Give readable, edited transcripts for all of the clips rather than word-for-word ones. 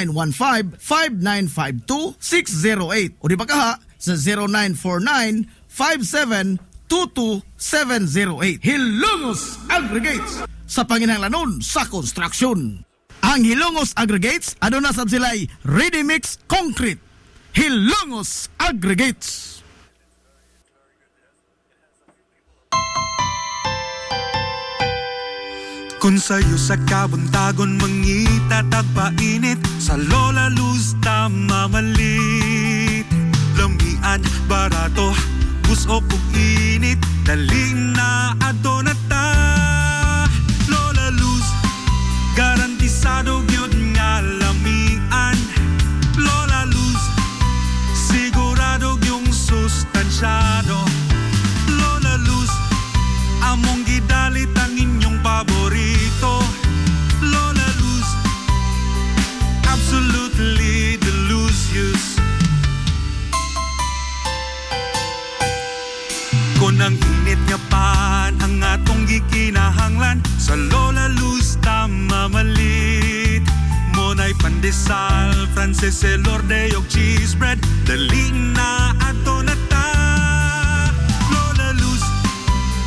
0915-5952-608 o di ba kaha sa 0949-5722-708. Hilongos Aggregates sa panginahanglanon sa construction. Ang Hilongos Aggregates aduna sab sila'y ready mix concrete. Hilongos Aggregates. Kung sa'yo sa kabuntagon mangita tagpainit, sa Lola Luz mamalit. Lamian, barato, buso kong init, dali na ato na ta. Lola Luz, garantisado gyud nga lamian. Lola Luz, sigurado yung sustansyado. Lola Luz, among gidalit ang inyong paborito. Lola Luz, absolutely delicious. Kung ang init nga pan ang atong gikinahanglan, sa Lola Luz mamalit. Monay pandesal, francese, lorde og cheese bread, dali na ato na ta. Lola Luz,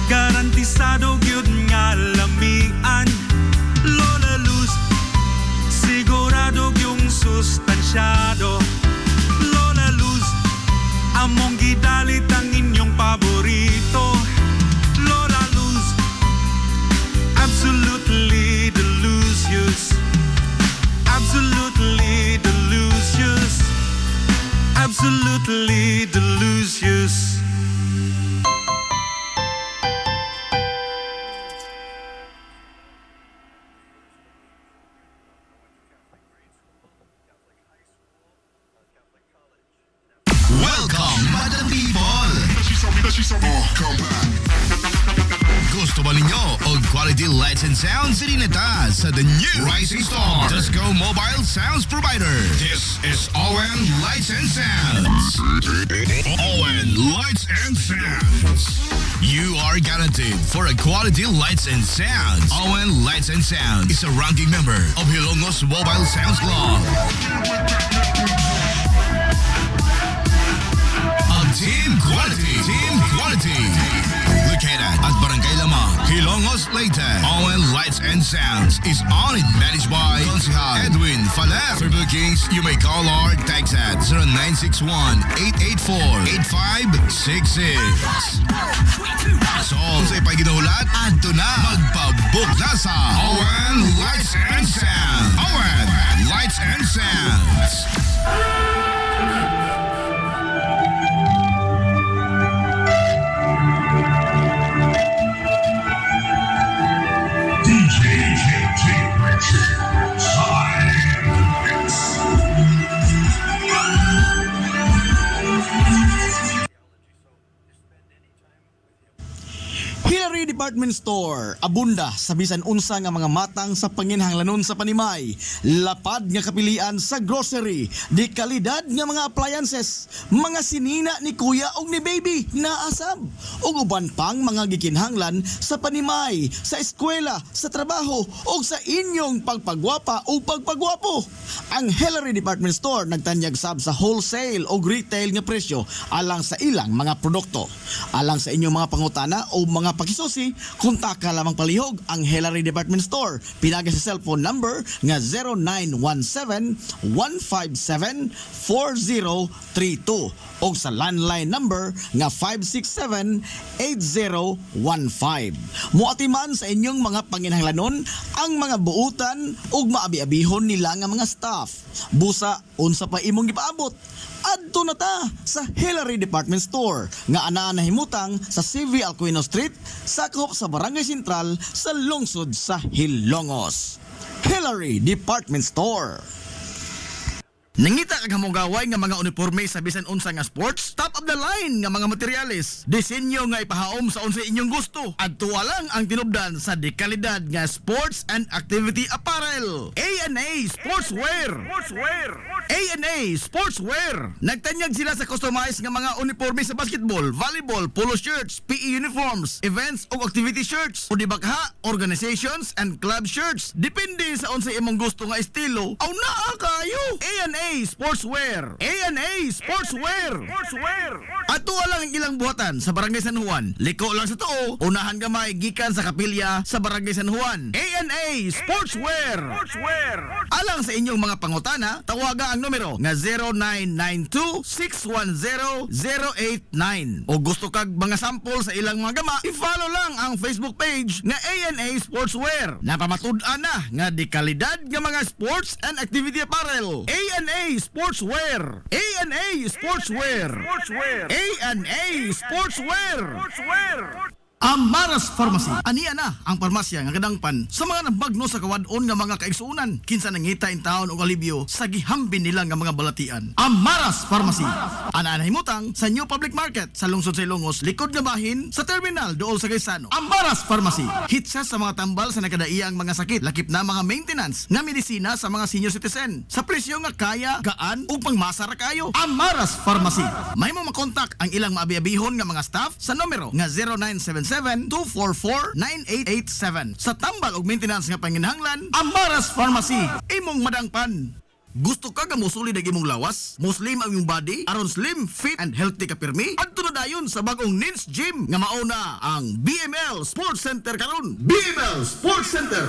garantisado gyud nga lamian. Lola Luz, sigurado yung sustansyado. Lola Luz, among gidalit ang inyong paborito. Lola Luz, absolutely delicious. Absolutely delicious. Absolutely delicious. Welcome, Madam People! Gusto ba ninyo og quality lights and sounds sirineta sa the new Rising Star Disco Mobile Sounds Provider? This is Owen Lights and Sounds. Owen Lights and Sounds. You are guaranteed for a quality lights and sounds. Owen Lights and Sounds is a ranking member of Hilongos Mobile Sounds Club. Team Quality. Located at Barangay Lamang, Hilongos, Leyte. Owen Lights and Sounds is owned and managed by Consihal Edwin Falef. For bookings, you may call or text at 0961-884-8566. So, kung sa'y paginahulat, adto na. Magpabook na sa Owen Lights and Sounds. Owen Lights and Sounds. Hillary Department Store, abunda sa bisan unsa nga mga matang sa panginhanglanon sa panimay, lapad nga kapilian sa grocery, di kalidad nga mga appliances, mga sinina ni kuya og ni baby na asab, ug uban pang mga gikinhanglan sa panimay, sa eskwela, sa trabaho ug sa inyong pagpagwapa o pagpagwapo. Ang Hillary Department Store nagtanyag sab sa wholesale o retail nga presyo alang sa ilang mga produkto. Alang sa inyong mga pangutana o mga pakisusi, kontak ka lamang palihog ang Hillary Department Store. Pinagi sa cellphone number nga 0917-157-4032 o sa landline number nga 567-8015. Muatiman sa inyong mga panginhanglanon ang mga buutan ug maabi-abihon nila nga mga staff. Busa unsa pa imong gipaabot, adto na ta sa Hillary Department Store nga anaa nahimutang sa CV Alcuino Street, sakop sa Barangay Sentral sa lungsod sa Hilongos. Hillary Department Store. Nangita kag hamugaway nga mga uniforme sa bisan unsa nga sports, top of the line nga mga materyales, disenyo nga ipahaom sa unsa inyong gusto. Adtuwa lang ang tinubdan sa dekalidad nga sports and activity apparel. A&A Sportswear. A&A Sportswear. Nagtanyag sila sa customized nga mga uniforme sa basketball, volleyball, polo shirts, PE uniforms, events ug activity shirts, o di bakha, organizations and club shirts. Depende sa unsa imong gusto nga estilo. Aw naa kayo. A&A Sportswear. A&A Sportswear. Ato lang ang ilang buhatan sa Barangay San Juan. Liko lang sa tuo, unahan gamay gikan sa kapilya sa Barangay San Juan. A&A Sportswear. Alang sa inyong mga pangutana, tawaga ang numero nga 0992-610-089. O gusto kag mga sample sa ilang mga gama, i-follow lang ang Facebook page nga A&A Sportswear. Napamatud-an na nga di kalidad nga mga sports and activity apparel. A&A Sportswear. A&A Sportswear. A&A Sportswear. Amaras Pharmacy. Aniya na ang parmasya nga kadangpan sa mga nabagno sa kawadon nga mga kaigsuunan. Kinsa nangita in taon og alibyo sa gihambin nila nga mga balatian. Amaras Pharmacy. Ana himutang sa New Public Market sa lungsod sa Ilongos, likod nga bahin sa terminal dool sa Gaisano. Amaras Pharmacy. Hitsa sa mga tambal sa nakadaiyang mga sakit, lakip na mga maintenance nga medisina sa mga senior citizen. Sa presyo nga kaya, gaan ug pangmasara kayo. Amaras Pharmacy. May mo makontak ang ilang maabi-abihon nga mga staff sa numero nga 0977-244-9887. Sa tambal og maintenance nga panginahanglan, Amaras Pharmacy. Imong madangpan. Gusto ka nga musulid ang imong lawas? Muslim ang imong body? Aron slim, fit, and healthy ka pirmi? Adto na dayon sa bagong Nins Gym nga mauna ang BML Sports Center karon. BML Sports Center.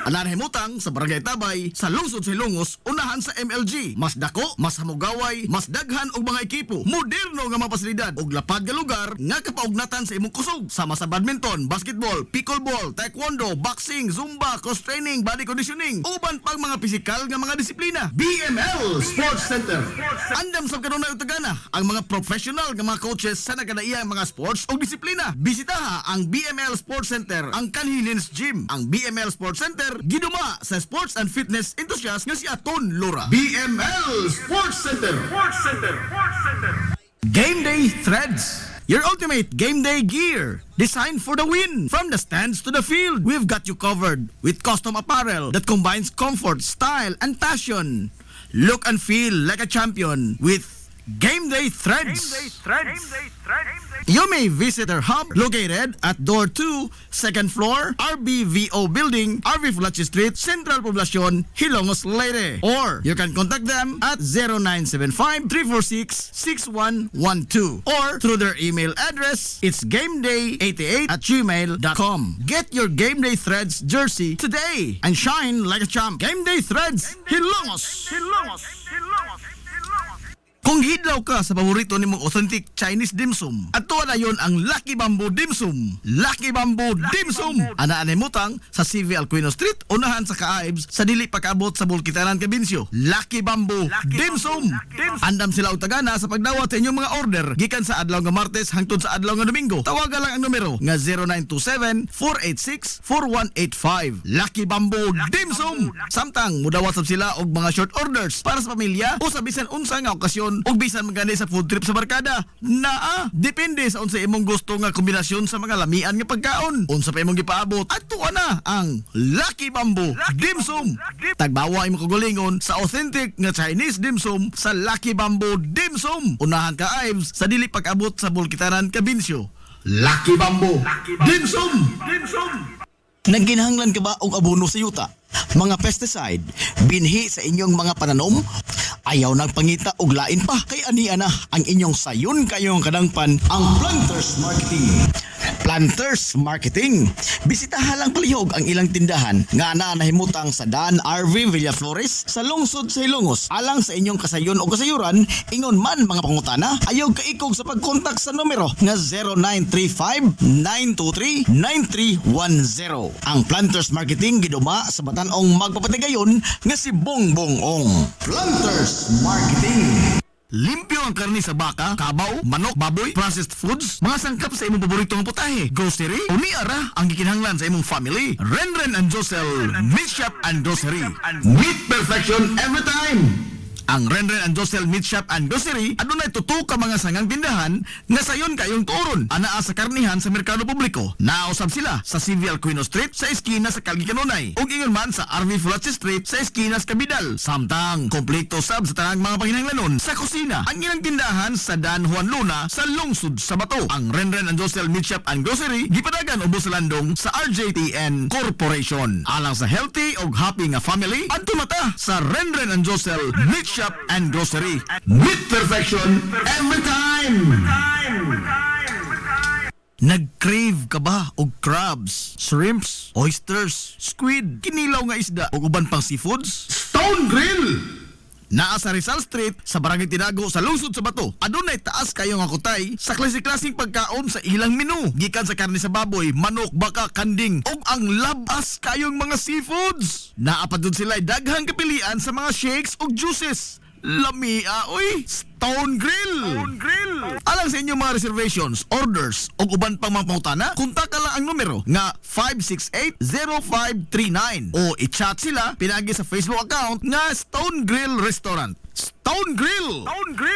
Anan himutang sa Barangay Tabay sa lungsod sa Ilongos, unahan sa MLG. Mas dako, mas hamugaway, mas daghan og mga ekipo. Moderno nga mga pasilidad ug lapad nga lugar nga kapaugnatan sa imong kusog. Sama sa badminton, basketball, pickleball, taekwondo, boxing, zumba, cross training, body conditioning, uban pang mga pisikal nga mga disiplina. BML Sports Center. Andam sa kanunay utagana ang mga professional nga mga coaches sa nagkadaiyang mga sports o disiplina. Bisitaha ang BML Sports Center, ang Kanhilins Gym. Ang BML Sports Center giduma sa sports and fitness enthusiast nga si Aton Lora. BML Sports Center. Game Day Threads. Your ultimate game day gear, designed for the win. From the stands to the field, we've got you covered with custom apparel that combines comfort, style, and passion. Look and feel like a champion with Game Day Threads. You may visit our hub located at Door 2, 2nd floor, RBVO Building, RV Flache Street, Central Poblacion, Hilongos, Leyte. Or you can contact them at 0975-346-6112 or through their email address, it's gameday88@gmail.com. Get your Game Day Threads jersey today and shine like a champ. Game Day Threads, Hilongos. Kung hidlaw ka sa paborito nimong authentic Chinese dim sum, ato na yon ang Lucky Bamboo Dim Sum. Lucky Bamboo Dim Sum. Ana-anay mutang sa CV Alcuino Street, unahan sa Kaaibs, sa dili pag-abot sa Bulkitanan, Cabinsyo. Lucky Bamboo Dim Sum. Andam sila utagana sa pagdawat sa inyong mga order gikan sa adlaw nga Martes hangtod sa adlaw nga Domingo. Tawagan lang ang numero nga 0927-486-4185. Lucky Bamboo Dim Sum. Samtang mudawat sab sila og mga short orders para sa pamilya o sa bisan unsa nga okasyon ug bisan magani sa food trip sa barkada. Depende sa unsa imong gusto nga kombinasyon sa mga lamian nga pagkaon. Unsa pa imong gipaabot, ato na ang Lucky Bamboo Dim Sum. Tagbawa imong kagulingon sa authentic nga Chinese dim sum sa Lucky Bamboo Dim Sum. Unahan ka Ives sa dili pag-abot sa Bulkitanan, Cabinsyo. Lucky Bamboo Dim Sum. Nagginahanglan ka ba og abono sa yuta? Mga pesticide, binhi sa inyong mga pananom? Ayaw nagpangita og lain pa. Kay aniya na ang inyong sayon kayong kadangpan ang Planters Marketing. Planters Marketing. Bisitahan lang palihog ang ilang tindahan nga nahimutang sa Dan RV Villaflores sa lungsod sa Ilongos. Alang sa inyong kasayon o kasayuran, ingon man mga pangutana, ayaw kaikog sa pagkontak sa numero nga 0935-923-9310. Ang Planters Marketing giduma sa Batanong magpapatigayon nga si Bongbong Ong. Planters Marketing. Limpyo ang karni sa baka, kabaw, manok, baboy, processed foods, mga sangkap sa imong paboritong putahe, grocery, o niara ang gikinahanglan sa imong family. Renren and Josel, Meat Shop and Grocery. Meat perfection every time. Ang Renren and Josel Meat Shop and Grocery adunay tutok ka mga sangang tindahan nga sayon kayong turon anaa sa karnihan sa merkado publiko. Nausab sila sa Civil Aquino Street sa eskina sa Calgary Kanunay ug ingon man sa RV Fulache Street sa eskina sa Cabidal. Samtang kompleto sab sa tanang mga panginahanglanon sa kusina ang ilang tindahan sa Dan Juan Luna sa lungsod sa Bato. Ang Renren and Josel Meat Shop and Grocery gipadagan ubos sa landong sa RJTN Corporation. Alang sa healthy ug happy nga family, adto mata sa Renren and Josel Meat Shop and Grocery. Meat perfection every time. Nag-crave ka ba og crabs, shrimps, oysters, squid, kinilaw nga isda ug uban pang seafoods? Stone Grill! Naa sa Rizal Street sa Barangay Tinago sa lungsod sa Bato. Adunay taas kayo nga kutay sa klase-klaseng pagkaon sa ilang menu. Gikan sa karne sa baboy, manok, baka, kanding ug ang labas kayong mga seafoods. Naa pa dun sila daghang kapilian sa mga shakes ug juices. Lamia, oy! Stone Grill! Alang sa inyong mga reservations, orders o uban pang mga pangutana, kontak lang ang numero nga 568-0539 o i-chat sila pinagi sa Facebook account nga Stone Grill Restaurant. Stone Grill!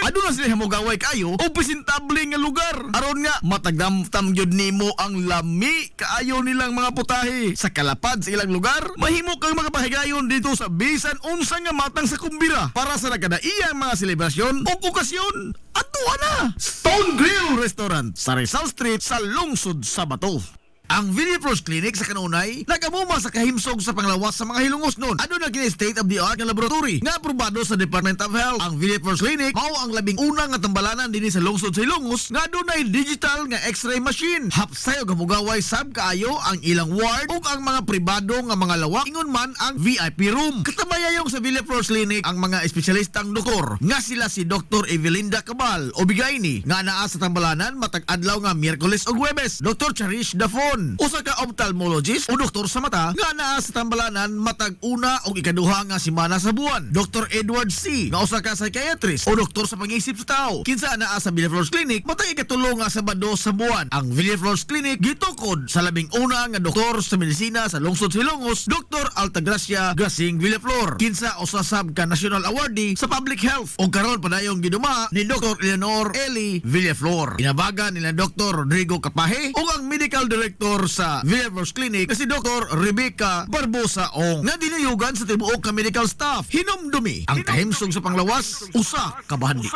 Aduna sila hamugaway kayo o presentable nga lugar. Aron nga matagdamtam gyud nimo ang lami kaayo nilang mga putahe. Sa kalapad sa ilang lugar, mahimo kang makapahigayon dito sa bisan unsa nga matang sa kumbira para sa nagkadaiyang mga selebrasyon o okasyon. Atuwa na! Stone Grill Restaurant sa Rizal Street sa lungsod sa Bato. Ang Villa Frost Clinic sa Kanunay nagamuma sa kahimsog sa panglawas sa mga hilungos nun. Ano na kini state-of-the-art nga laboratory nga aprobado sa Department of Health. Ang Villa Frost Clinic mao ang labing una nga tambalanan dinhi sa lungsod sa Hilongos nga dunay digital nga X-ray machine. Hapsay og hamugaway sab kaayo ang ilang ward ug ang mga pribado nga mga lawak ingon man ang VIP room. Katabayayong sa Villa Frost Clinic ang mga espesyalistang doktor nga sila si Dr. Evelinda Cabal o Bigayni nga naa sa tambalanan matag adlaw nga Miyerkules ug Huwebes. Dr. Charish Dafon, usa ka ophthalmologist o doktor sa mata nga naa sa tambalanan matag una o ikaduha nga semana sa buwan. Dr. Edward C. nga usa ka psychiatrist o doktor sa pag-iisip sa tao. Kinsa naa sa Villaflores Clinic matag ikatulo nga Sabado sa buwan. Ang Villaflores Clinic gitukod sa labing una nga doktor sa medisina sa lungsod sa Hilongos, Dr. Altagracia Gasing Villaflor. Kinsa usa sab ka national awardee sa public health o karon padayong giduma ni Dr. Eleanor Eli Villaflor. Inabagan nila Dr. Rodrigo Capaje o ang medical director sa Villaflores Clinic na si Dr. Rebecca Barbosa Ong nga dinayugan sa tibuok ka medical staff. Hinumdumi ang kahimsog sa panglawas, usa ka bahandi.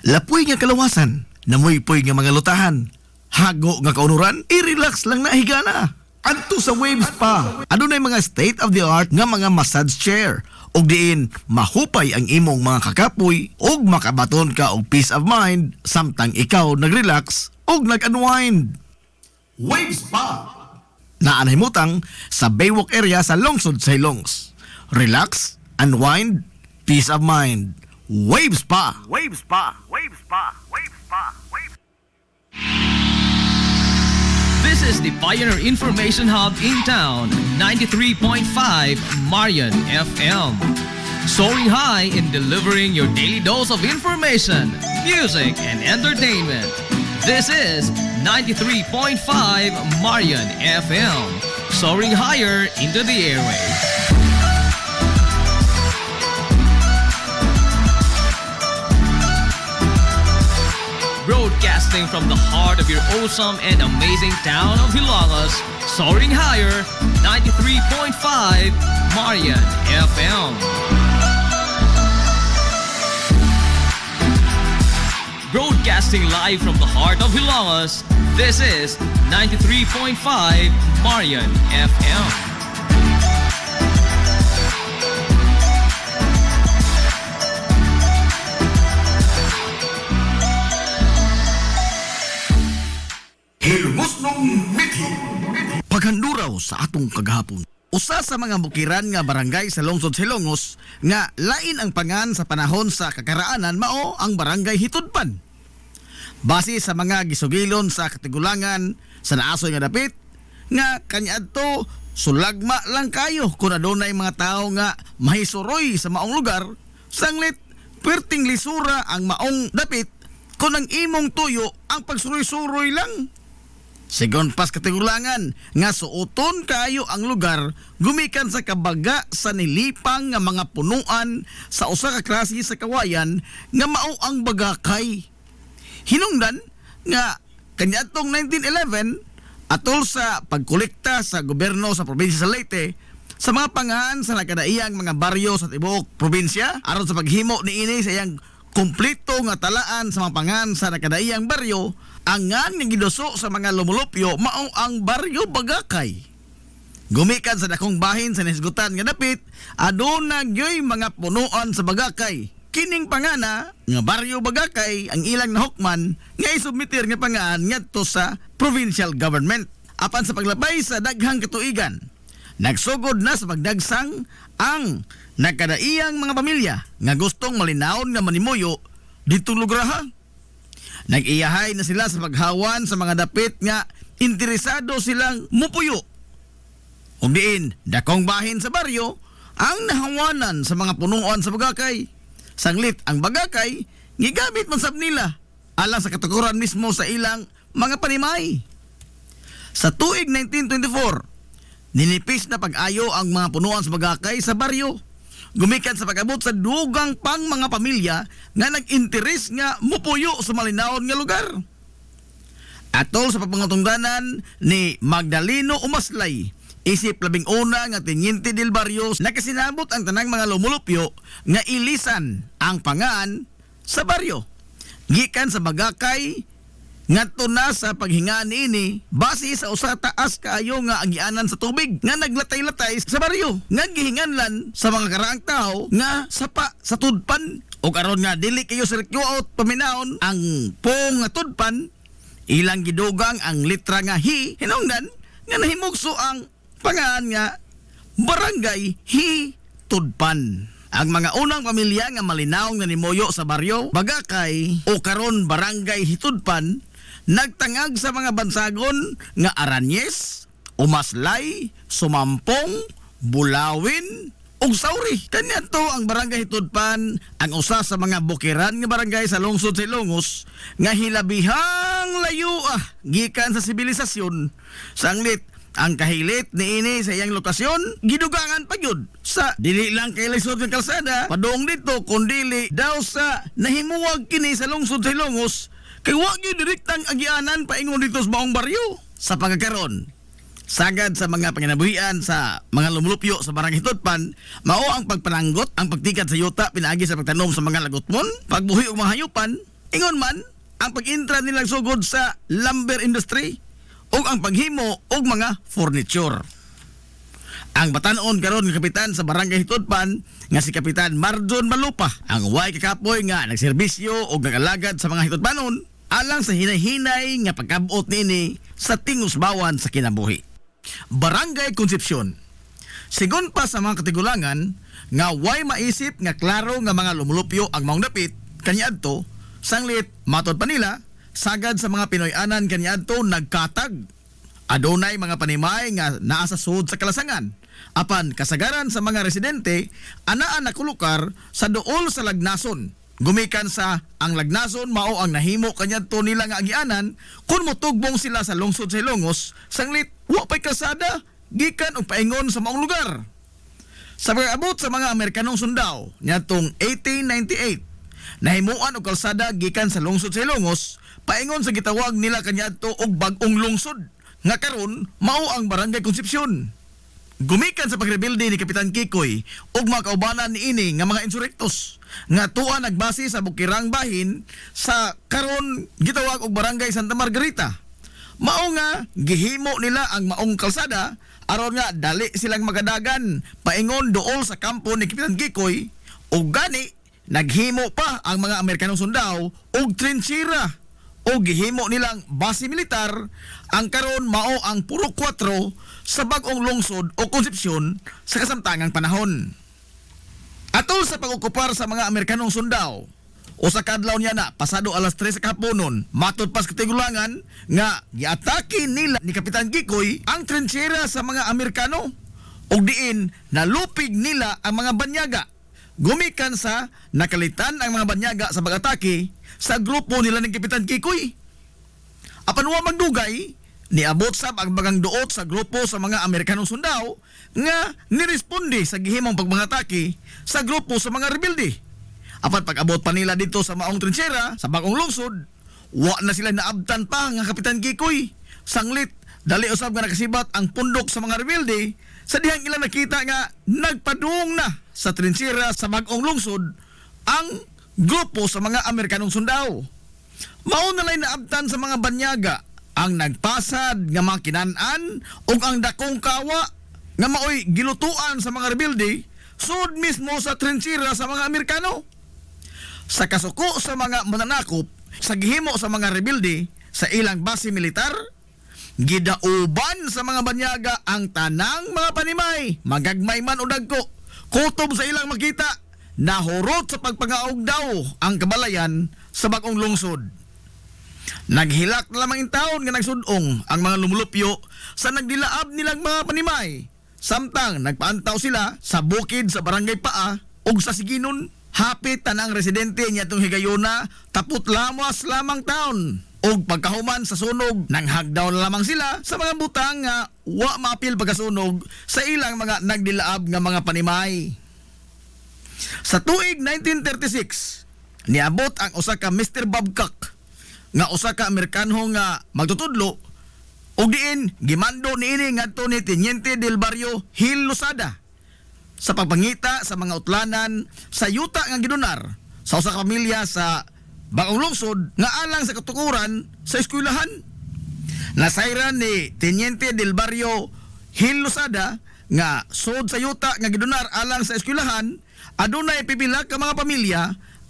Lapoy nga kalawasan, namoy-poy nga mga lutahan, hago nga kaunuran, i-relax lang na higana. Adto sa Waves pa, adunay mga state-of-the-art nga mga massage chair ug diin mahupay ang imong mga kakapoy ug makabaton ka og peace of mind samtang ikaw nag-relax ug nag-unwind. Waves pa! Naanahimutang sa Baywalk area sa lungsod sa Hilongos. Relax, unwind, peace of mind. Waves pa! This is the Pioneer Information Hub in town, 93.5 Marian FM. Soaring high in delivering your daily dose of information, music, and entertainment. This is 93.5 Marian FM, soaring higher into the airwaves. Broadcasting from the heart of your awesome and amazing town of Hilongos, soaring higher, 93.5 Marian FM. Broadcasting live from the heart of Hilongos, this is 93.5 Marian FM. Hilongos nung mithi. Paghanduraw sa atong kagahapon. Usa sa mga bukiran nga barangay sa lungsod sa Hilongos nga lain ang pangan sa panahon sa kakaraanan mao ang barangay Hitudpan. Base sa mga gisugilon sa katigulangan sa naasoy nga dapit nga kaniadto sulagma lang kayo kung adunay mga tao nga mahisuroy sa maong lugar, sanglit perting lisura ang maong dapit kung ang imong tuyo ang pagsuroy-suroy lang. Sigon pas katigulangan nga suoton kaayo ang lugar gumikan sa kabaga sa nilipang nga mga punuan sa usa ka klase sa kawayan nga mao ang bagakay. Hinungdan nga kaniadtong 1911 atol sa pagkolekta sa gobyerno sa probinsya sa Leyte sa mga pangahan sa nakadaiyang mga baryo sa tibuok probinsya aron sa paghimo niini sa iyang kumpleto nga talaan sa mga pangahan sa nakadaiyang baryo. Ang nga giduso sa mga lumulupyo mao ang baryo Bagakay. Gumikan sa dakong bahin sa nisgutan nga dapit aduna gyoy mga punuan sa Bagakay. Kining pangana nga baryo Bagakay ang ilang nahukman nga isubmitir nga pangaan ngadto sa provincial government. Apan sa paglabay sa daghang katuigan, nagsugod na sa pagdagsang ang nakadaiyang mga pamilya nga gustong malinawon nga manimuyo ditong lugar. Nag-iyahay na sila sa paghawan sa mga dapit nga interesado silang mupuyo. Ug diin, dakong bahin sa baryo ang nahawanan sa mga punuan sa Bagakay. Sanglit ang Bagakay, gigamit man sab nila alang sa katukuran mismo sa ilang mga panimay. Sa tuig 1924, ninipis na pag-ayo ang mga punuan sa Bagakay sa baryo. Gumikan sa pag-abot sa dugang pang mga pamilya nga nag-interes nga mupuyo sa malinawon nga lugar. Atol sa pagpangutungdanan ni Magdaleno Umaslay, isip 11 nga Teniente del Barrio, nakasinabot ang tanang mga lumulupyo nga ilisan ang pangaan sa baryo. Gikan sa Bagakay ngadto na sa paghingaan niini base sa usa taas kaayo nga agianan sa tubig nga naglatay-latay sa baryo nga gihinganlan sa mga karaang tao nga sapa sa tudpan o karon nga dili kayo sirkyuot paminaon ang pong nga tudpan ilang gidugang ang litra nga hi hinungdan nga nahimugso ang pangaan nga Barangay Hi Tudpan. Ang mga unang pamilya nga malinawong nga nimuyo sa baryo Bagakay o karon Barangay Hitudpan nagtangag sa mga bansagon nga Aranyes, Umaslay, Sumampong, Bulawin ug Sauri. Kaniadto ang Barangay Hitudpan ang usa sa mga bukiran nga barangay sa lungsod sa Ilongos nga hilabihang layo gikan sa sibilisasyon. Sanglit ang kahilit niini sa iyang lokasyon gidugangan pa gyud sa dili lang kay lisod nga kalsada padung dito kundi daw sa nahimuwag kini sa lungsod sa Ilongos kay wa gyud direktang agianan paingon dito sa maong baryo. Sa pagkakaron sagad sa mga panginabuhian sa mga lumulupyo sa Barangay Hitudpan mao ang pagpananggot ang pagtikad sa yuta pinaagi sa pagtanom sa mga lagutmon pagbuhi og mga hayupan ingon man ang pag-intra nilang sugod sa lumber industry o ang paghimo og mga furniture. Ang batan-on karon nga kapitan sa Barangay Hitudpan nga si Kapitan Marjon Malupa ang way kakapoy nga nagserbisyo og nagalagad sa mga Hitudpanon alang sa hinay-hinay nga pagkabot nini sa tingusbawan sa kinabuhi. Barangay Concepcion. Sigon pa sa mga katigulangan nga way maisip nga klaro nga mga lumulupyo ang maong dapit kaniadto sanglit matod pa nila sagad sa mga Pinoy-anan kaniadto nagkatag. Adunay mga panimay nga naa sa sud sa kalasangan. Apan kasagaran sa mga residente anaa nakulukar sa duol sa Lagnason. Gumikan sa ang Lagnason mao ang nahimo kaniadto nila nga agianan kun motugbong sila sa lungsod sa Ilongos sanglit wa pay kalsada gikan og paingon sa maong lugar. Sa pag-abot sa mga Amerikanong sundao niadtong 1898 nahimuan og kalsada gikan sa lungsod sa Ilongos paingon sa gitawag nila kaniadto og bag-ong lungsod nga karon mao ang Barangay Concepcion. Gumikan sa pagrebilde ni Kapitan Kikoy ug mga kaubanan niini nga mga insurektos nga tuwa nagbase sa bukirang bahin sa karon gitawag og Barangay Santa Margarita. Mao nga gihimo nila ang maong kalsada aron nga dali silang magadagan paingon duol sa kampo ni Kapitan Kikoy ug gani naghimo pa ang mga Amerikanong sundao og trinchera o gihimo nilang base militar ang karon mao ang puro 4 sa bag-ong lungsod o Concepcion sa kasamtangang panahon. Atol sa pag-okupar sa mga Amerikanong sundao o sa kadlaw niya na pasado alas 3 sa kahaponon matod pas katigulangan nga giatake nila ni Kapitan Kikoy ang trinchera sa mga Amerikano ug diin nalupig nila ang mga banyaga. Gumikan sa nakalitan ang mga banyaga sa pag-atake sa grupo nila ni Kapitan Kikoy. Apan wa magdugay niabot sab ang bagang duot sa grupo sa mga Amerikanong sundao nga niresponde sa gihimong pagmangatake sa grupo sa mga rebelde. Apan pag-abot pa nila dito sa maong trinchera sa bagong lungsod, wa na sila naabtan pa nga Kapitan Kikoy. Sanglit, dali usab nga nakasibat ang pundok sa mga rebelde sa dihang ilang nakita nga nagpadung na sa trinchera sa bagong lungsod ang grupo sa mga Amerikanong sundao. Mao na lay naabtan sa mga banyaga ang nagpasad nga mga kinan-an ug ang dakong kawa nga maoy gilutuan sa mga rebelde sud mismo sa trinchera sa mga Amerikano. Sa kasuko sa mga mananakop sa gihimo sa mga rebelde sa ilang base militar, gidauban sa mga banyaga ang tanang mga panimay, magagmay man o dagko, kutob sa ilang makita, nahurot sa pagpangaog daw ang kabalayan sa bagong lungsod. Naghilak na lamang in taon nga nagsudong ang mga lumulupyo sa nagdilaab nilang mga panimay. Samtang nagpaantaw sila sa bukid sa barangay Paa ug sa Siginon, hapit tanang residente niya itong higayuna, tapot lamas lamang taon. Og pagkahuman sa sunog, nanghagdaw na lamang sila sa mga butang nga wa maapil pagkasunog sa ilang mga nagdilaab nga mga panimay. Sa tuig 1936, niabot ang usa ka Mr. Babcock nga usa ka Amerikanho nga magtutudlo ug diin gimando niini ngadto ni Teniente del Barrio Gil Losada sa pagpangita sa mga utlanan sa yuta nga gidonar sa usa ka pamilya sa bagong lungsod nga alang sa katukuran sa eskwelahan. Nasayran ni Teniente del Barrio Gil Losada nga sud sa yuta nga gidonar alang sa eskwelahan, adunay pipila ka mga pamilya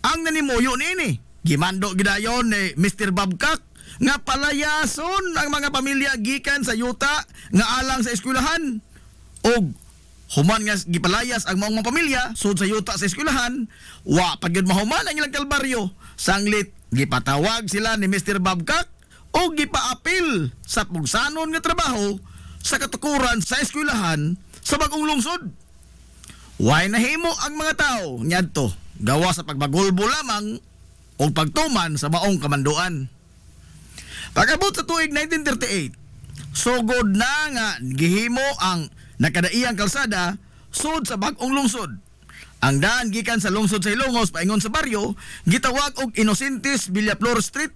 ang nanimuyo niini. Gimando gidayon ni Mr. Babcock nga palayason ang mga pamilya gikan sa yuta nga alang sa eskwelahan. Og human nga gipalayas ang maong mga pamilya sud sa yuta sa eskwelahan, wa pagyud mahuman ang ilang kalbaryo. Sanglit gipatawag sila ni Mr. Babcock o gipaapil sa pugsanon nga trabaho sa katukuran sa eskwelahan sa bagong lungsod. Way nahimo ang mga tao nyadto gawa sa pagbagulbo lamang o pagtuman sa maong kamanduan. Pagabot sa tuig 1938, sugod na nga gihimo ang nakadaiyang kalsada sud sa bagong lungsod. Ang daan gikan sa lungsod sa Ilongos paingon sa baryo gitawag og Inocentes Villaflor Street.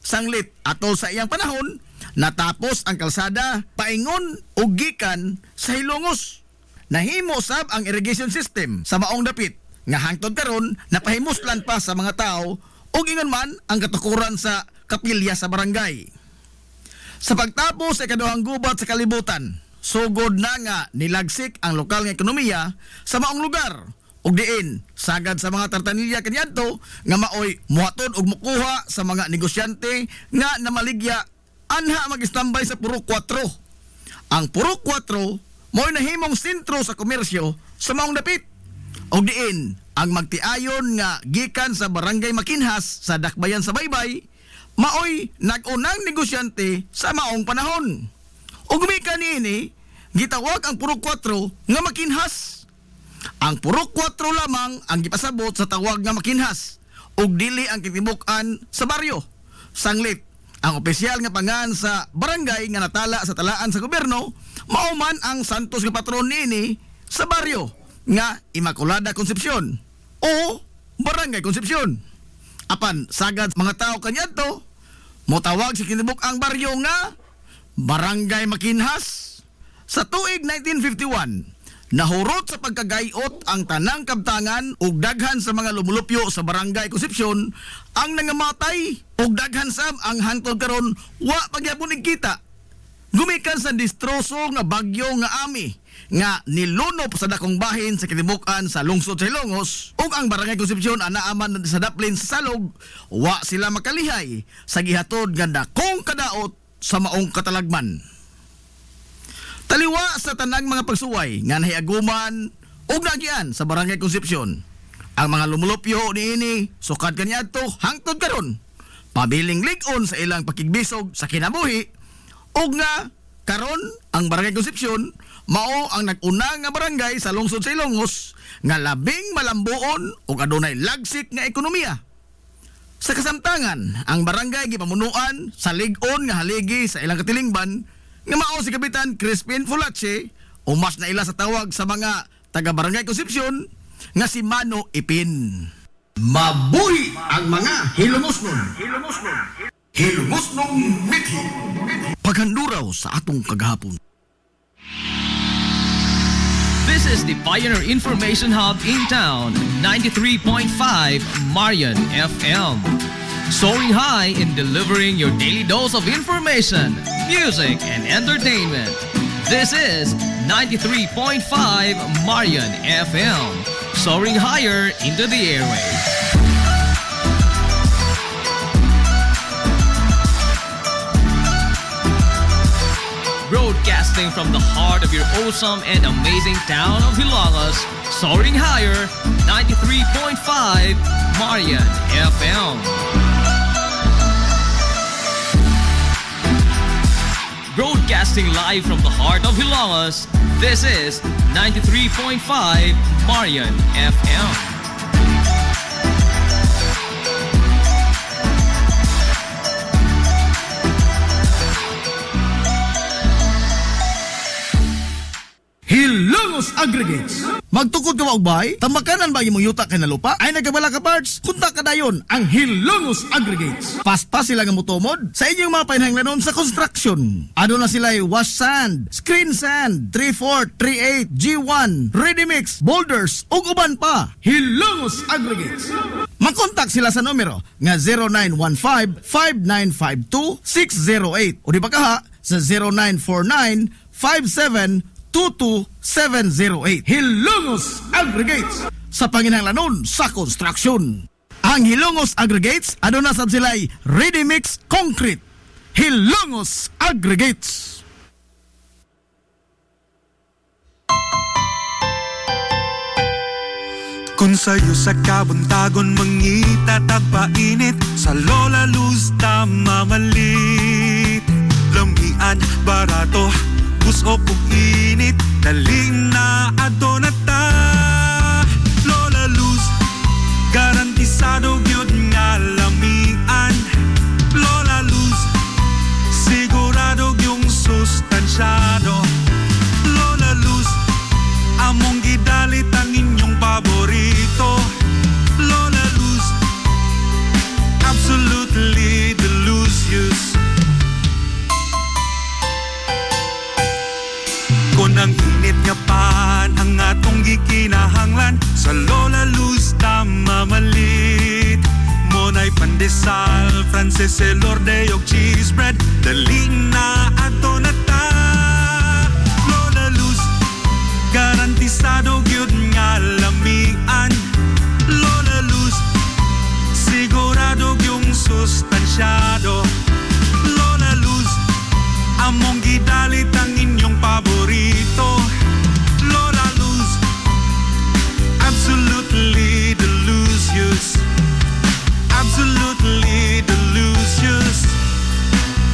Sanglit atol sa iyang panahon natapos ang kalsada paingon og gikan sa Ilongos. Nahimo sab ang irrigation system sa maong dapit nga hangtod karon napahimuslan pa sa mga tao ug ingon man ang katukuran sa kapilya sa barangay. Sa pagtapos sa ikaduhang gubat sa kalibutan, sugod na nga nilagsik ang lokal nga ekonomiya sa maong lugar ug diin sagad sa mga tartanilya kaniadto nga maoy muhatod og mukuha sa mga negosyante nga namaligya anha mag-standby sa Purok 4. Ang Purok 4 mo'y nahimong sentro sa komersyo sa maong dapit ug diin ang magtiayon nga gikan sa barangay Makinhas sa Dakbayan sa Baybay maoy nag-unang negosyante sa maong panahon. Ug gumikan niini gitawag ang Purok 4 nga Makinhas. Ang Purok 4 lamang ang gipasabot sa tawag nga Makinhas ug dili ang kitibuk-an sa baryo. Sanglit ang opisyal nga pangan sa barangay nga natala sa talaan sa gobyerno mao man ang santos nga patron niini sa baryo nga Immaculada Concepcion o Barangay Concepcion. Apan sagad mga tao kaniadto motawag sa kinibuk ang baryo nga Barangay Makinhas. Sa tuig 1951 nahurot sa pagkagayot ang tanang kabtangan ug daghan sa mga lumulupyo sa Barangay Concepcion ang nangamatay ug daghan sab ang hangtod karon wa pagyapon kita. Gumikan sa distroso nga bagyo nga ami nga nilunop sa dakong bahin sa kitibukan sa lungsod sa Ilongos ug ang Barangay Concepcion anaaman sa daplin sa salog, wa sila makalihay sa gihatod nga dakong kadaot sa maong katalagman. Taliwa sa tanang mga pagsuway nga nahiaguman ug nagian sa Barangay Concepcion, ang mga lumulupyo niini sukad kaniadto hangtod karon pabiling lig-on sa ilang pakigbisog sa kinabuhi ug nga karon ang Barangay Concepcion mao ang nag-una nga barangay sa lungsod sa Ilongos nga labing malambuon ug adunay lagsik nga ekonomiya. Sa kasamtangan, ang barangay gipamunuan sa lig-on nga haligi sa ilang katilingban nga mao si Kapitan Crispin Fulache o mas na ila sa tawag sa mga taga-barangay Concepcion nga si Mano Ipin. Mabuhi ang mga hilumosnon. Hilumosnong mithi. Paghanduraw sa atong kagahapon. This is the Pioneer Information Hub in town, 93.5 Marian FM. Soaring high in delivering your daily dose of information, music, and entertainment. This is 93.5 Marian FM. Soaring higher into the airwaves. Broadcasting from the heart of your awesome and amazing town of Hilangas, soaring higher, 93.5 Marian FM. Broadcasting live from the heart of Hilangas, this is 93.5 Marian FM. Hilongos Aggregates. Magtukod ka ba og bay? Tambakanan ba imong yuta kay na lupa? Ay nagabala ka parts? Kunta ka dayon ang Hilongos Aggregates. Paspas sila nga motomod sa inyong mga painahanglanon sa construction. Ano na sila wash sand, screen sand, 3-4, 3-8, G1, ready mix, boulders, ug uban pa. Hilongos Aggregates. Makontak sila sa numero nga 0915-5952-608 o di ba kaha sa 0949-5722-708. Hilongos Aggregates sa panginahanglanon sa construction. Ang Hilongos Aggregates aduna sab sila'y ready mix concrete. Hilongos Aggregates. Kung sa'yo sa kabuntagon mangita tagpainit sa Lola Luz mamalit. Lamian, barato, busok ug init, daling na adto na ta. Lola Luz, garantisado gyud nga lamian. Lola Luz, sigurado yung sustansyado. Lola Luz, among gidalit ang inyong paborito. Lola Luz, absolutely delicious. Kung ang init nga pan ang atong gikinahanglan sa Lola Luz mamalit. Monay pandesal, Frances Elorde og cheese bread, dali na ato na ta. Lola Luz, garantisado gyud nga lamian. Lola Luz, sigurado yung sustansyado. Lola Luz, among gidalit ang inyong paborito. Lola Luz, absolutely delicious. Absolutely delicious.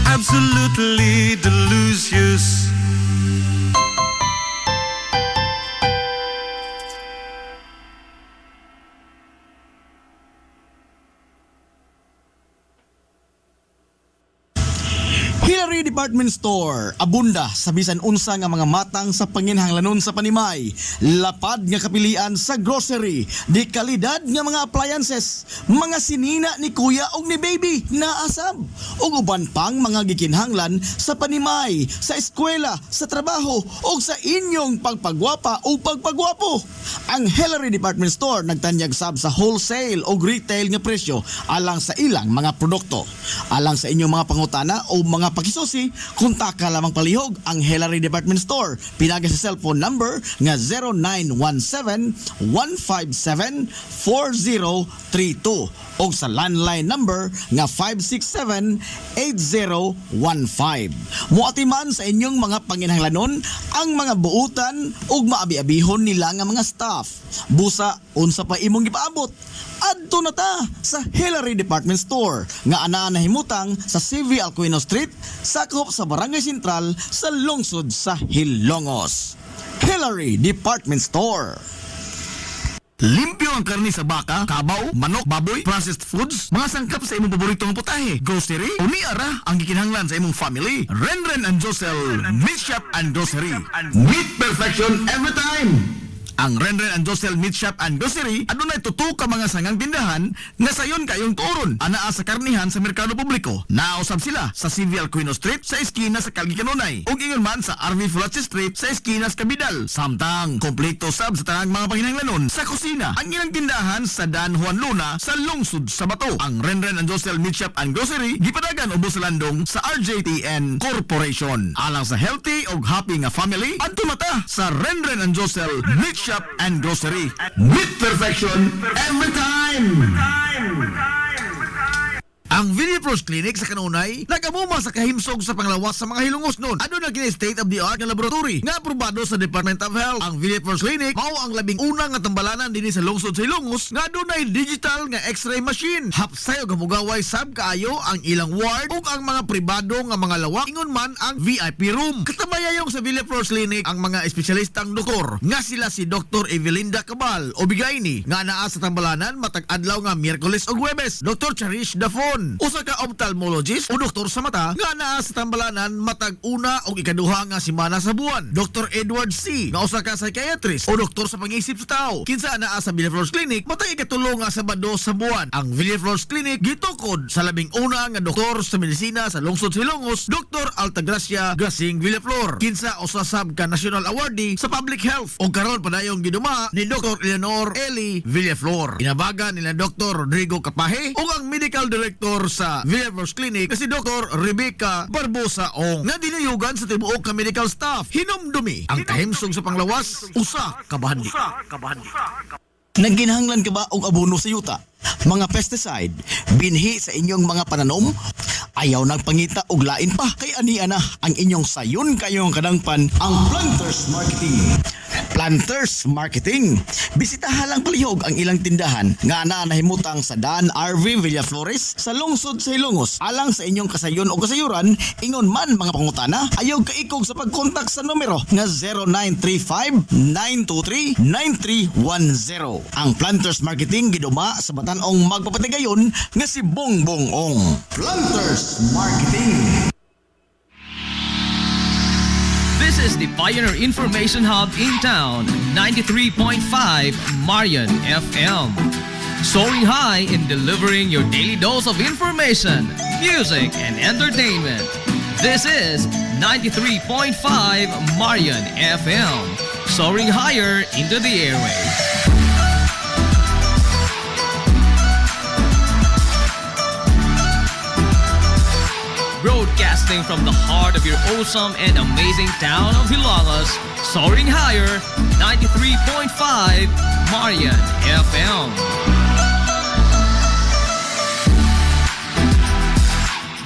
Absolutely delicious. Hillary Department Store, abunda sa bisan unsa nga mga matang sa panginhanglanon sa panimay, lapad nga kapilian sa grocery, di kalidad nga mga appliances, mga sinina ni kuya og ni baby naasab, ug uban pang mga gikinhanglan sa panimay, sa eskwela, sa trabaho ug sa inyong pagpagwapa o pagpagwapo. Ang Hillary Department Store nagtanyag sab sa wholesale o retail nga presyo alang sa ilang mga produkto. Alang sa inyong mga pangutana o mga pakisusi, kontak ka lamang palihog ang Hillary Department Store. Pinagi sa cellphone number nga 0917-157-4032 o sa landline number nga 567-8015. Muatiman sa inyong mga panginhanglanon ang mga buutan ug maabi-abihon nila nga mga staff. Busa, unsa pa imong gipaabot? Adto na ta sa Hillary Department Store nga anaa nahimutang sa CV Alcuino Street, sakop sa Barangay Sentral sa lungsod sa Hilongos. Hillary Department Store. Limpyo Tuyo ang karni sa baka, kabaw, manok, baboy, processed foods, mga sangkap sa imong paboritong putahe, grocery, o ni ara ang gikinahanglan sa imong family. Renren and Josel Meat Shop and Grocery. Meat perfection every time. Ang Renren and Josel Meat Shop and Grocery adunay tutok ka mga sangang tindahan nga sayon kayong turon anaa sa karnihan sa merkado publiko. Nausab sila sa Civil Aquino Street sa eskina sa Calgary Kanunay ug ingon man sa RV Fulache Street sa eskina sa Cabidal. Samtang kompleto sab sa tanang mga panginahanglanon sa kusina. Ang ilang tindahan sa Dan Juan Luna sa lungsod sa Bato. Ang Renren and Josel Meat Shop and Grocery gipadagan ubos sa landong sa RJTN Corporation. Alang sa healthy ug happy nga family adto mata sa Renren and Josel Meat Shop and Grocery. Meat perfection every time. Ang Villaflores Clinic sa Kanunay nagamuma sa kahimsog sa panglawas sa mga hilungos nun. Ano na kini state of the art nga laboratory nga aprobado sa Department of Health. Ang Villaflores Clinic mao ang labing unang nga tambalanan dinhi sa lungsod sa Hilongos nga adunay digital nga X-ray machine. Hapsay og hamugaway sab kaayo ang ilang ward ug ang mga pribado nga mga lawak ingon man ang VIP room. Katabayayong sa Villaflores Clinic ang mga espesyalistang doktor nga sila si Dr. Evelinda Cabal o Bigayni nga naa sa tambalanan matag adlaw nga Miyerkules ug Huwebes. Dr. Cherish Dafon usa ka ophthalmologist o doktor sa mata nga naa sa tambalanan matag una o ikaduha nga semana sa buwan. Dr. Edward C. nga usa ka psychiatrist o doktor sa pag-iisip sa tao. Kinsa naa sa Villaflores Clinic matag ikatulo nga Sabado sa buwan. Ang Villaflores Clinic gitukod sa labing una nga doktor sa medisina sa lungsod sa Hilongos, Dr. Altagracia Grasing Villaflor. Kinsa usa sab ka national awardee sa public health o karon padayong giduma ni Dr. Eleanor Eli Villaflor. Inabaga nila Dr. Rodrigo Capaje o ang medical director sa Villaflores Clinic na si Dr. Rebecca Barbosa Ong nga dinayugan sa tibuok ka medical staff. Hinumdumi ang kahimsog sa panglawas usa ka bahandi. Nagginahanglan ka ba og abono sa yuta? Mga pesticide, binhi sa inyong mga pananom? Ayaw nagpangita og lain pa kay ania na ang inyong sayon kayong kadangpan ang Planters Marketing. Planters Marketing. Bisitahan lang palihog ang ilang tindahan nga ana nahimutang sa Dan RV Villaflores sa lungsod sa Hilongos. Alang sa inyong kasayon o kasayuran, ingon man mga pangutana, ayaw kaikog sa pagkontak sa numero nga 0935-923-9310. Ang Planters Marketing giduma sa Batanong magpapatigayon nga si Bongbong Ong. Planters Marketing. This is the Pioneer Information Hub in town, 93.5 Marian FM. Soaring high in delivering your daily dose of information, music, and entertainment. This is 93.5 Marian FM. Soaring higher into the airwaves. Broadcasting from the heart of your awesome and amazing town of Hilangas, soaring higher, 93.5 Marian FM.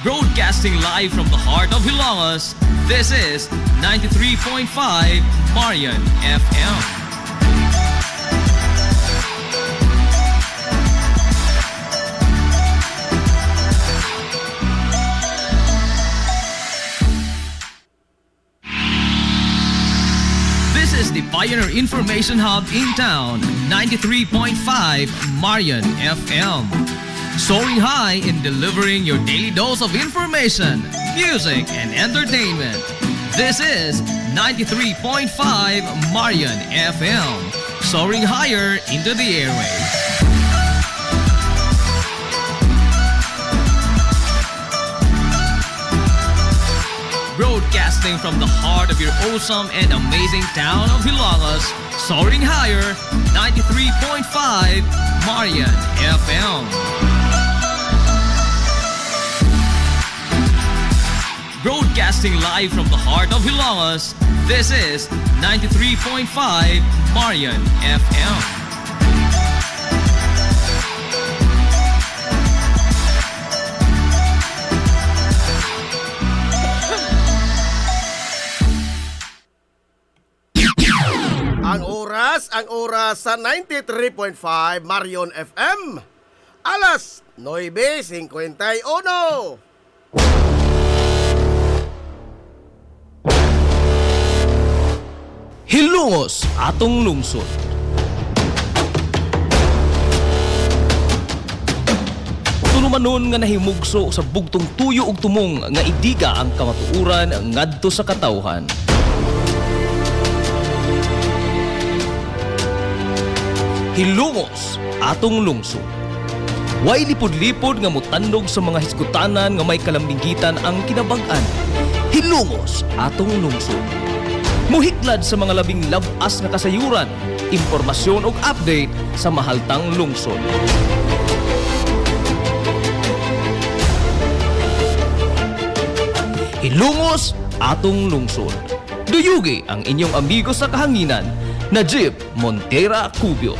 Broadcasting live from the heart of Hilangas, this is 93.5 Marian FM. This is the Pioneer Information Hub in town, 93.5 Marian FM. Soaring high in delivering your daily dose of information, music, and entertainment. This is 93.5 Marian FM. Soaring higher into the airwaves. Broadcasting from the heart of your awesome and amazing town of Hilangas, soaring higher, 93.5 Marian FM. Broadcasting live from the heart of Hilangas, this is 93.5 Marian FM. Ang oras sa 93.5 Marion FM. Alas 9:51. Hilongos atong lungsod. tulumanon nga nahimugso sa bugtong tuyo ug tumong nga idiga ang kamatuuran ngadto sa katawhan. Hilungos atong lungsod. Way lipod-lipod nga mutandog sa mga hisgutanan nga may kalambigitan ang kinabag-an. Hilungos atong lungsod. Muhiklad sa mga labing labas nga kasayuran, impormasyon ug update sa mahaltang lungsod. Hilungos atong lungsod. Duyugi ang inyong amigo sa kahanginan, Najib Montera Cubio.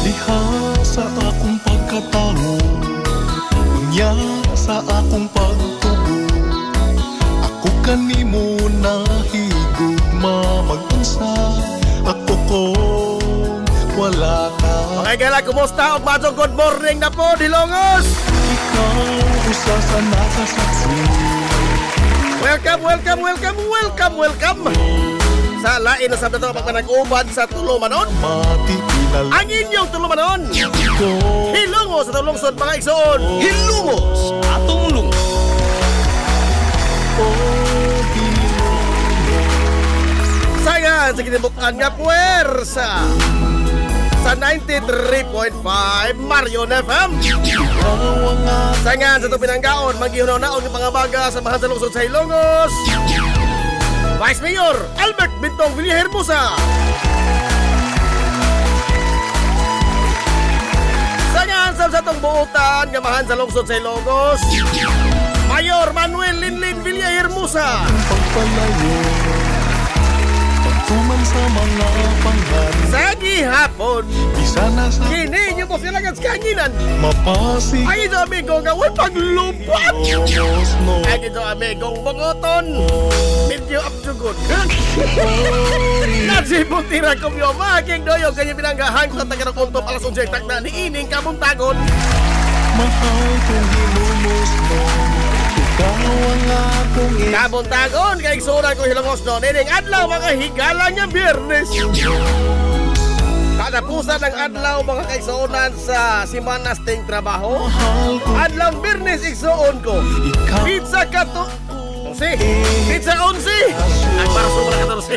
Diha sa akong pagkatao, unya sa akong pagtubo, ako kanimo nahigugma mag-unsa, ako kung wala ka. Okay, gala, kumusta? Og madong good morning na po, Hilongos! Ikaw usa sa nakasaksi, Welcome, welcome, welcome, welcome, welcome! Sa lain na sabda ito pagpanag-ubad sa Tulumanon. mati kilala Ang inyong Tulumanon! ko. Hilongos sa Tulungsod, mga igsoon! Hilungos atong lungsod. Sayan sa kinibukan nga puwersa sa 93.5 Marion FM. Sayan sa itong pinanggaon, maghihunaw-naon ng pangabaga sa mahal sa lungsod sa Hilongos. Vice Mayor Albert Bintong Villahermosa. Sayan sa itong buutan nga mahal sa lungsod sa Hilongos. Mayor Manuel Linlin Villahermosa. Pagpalayo, pagtuman sa mga pangan, Sa gihapon, isa na sa kini nyo po sila ng kanginan. mapasig. Ay ito amigo nga way paglupat. Os no, Ay ito amigong bungoton. Medyo up to good. Nagsibong tira ko yung maging doyo kanya pinanggahan ko taga ng untop alas 11 takna ni ining kabuntagon. mahal kong hinumos mo. Ikaw ang akong Kabuntagon kay sunan ko hilangos no. Nining adlaw mga higala nga biyernes. Katapusan ng adlaw mga kaigsuonan sa Simanas ting trabaho. mahal ko. Adlaw biyernes igsuon ko. Ikaw Pizza ka to. 11. Pizza 11. Ay, para sobra 14.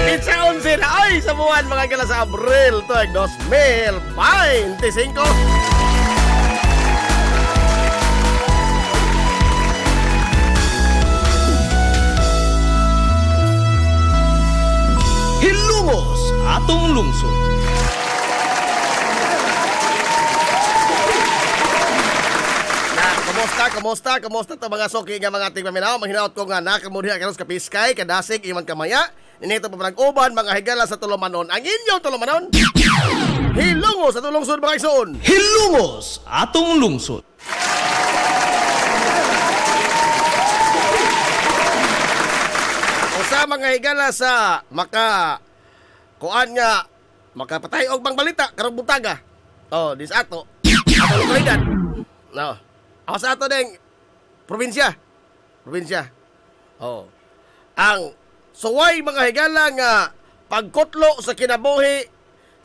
Pizza 11 na. Ay, sa buwan mga gala sa Abril. Ito ay 2025. Hilungos atong lungsod. Kumusta to mga soki nga mga ating paminaw. Manghinaot ko nga nakamudiha karon sa kapiskay, kadasig, iman kamaya. Ninito pa uban mga higala sa Tulumanon. Ang inyong Tulumanon. Hilungos sa tulungsod mga igsoon. Hilungos atong lungsod. Usa mga higala sa kuan nga makapatay og bang balita karong butaga. Oh, dis ato. Ato lokalidad. No. Ako sa ato ding probinsya. Oh. Ang suway mga higala nga pagkutlo sa kinabuhi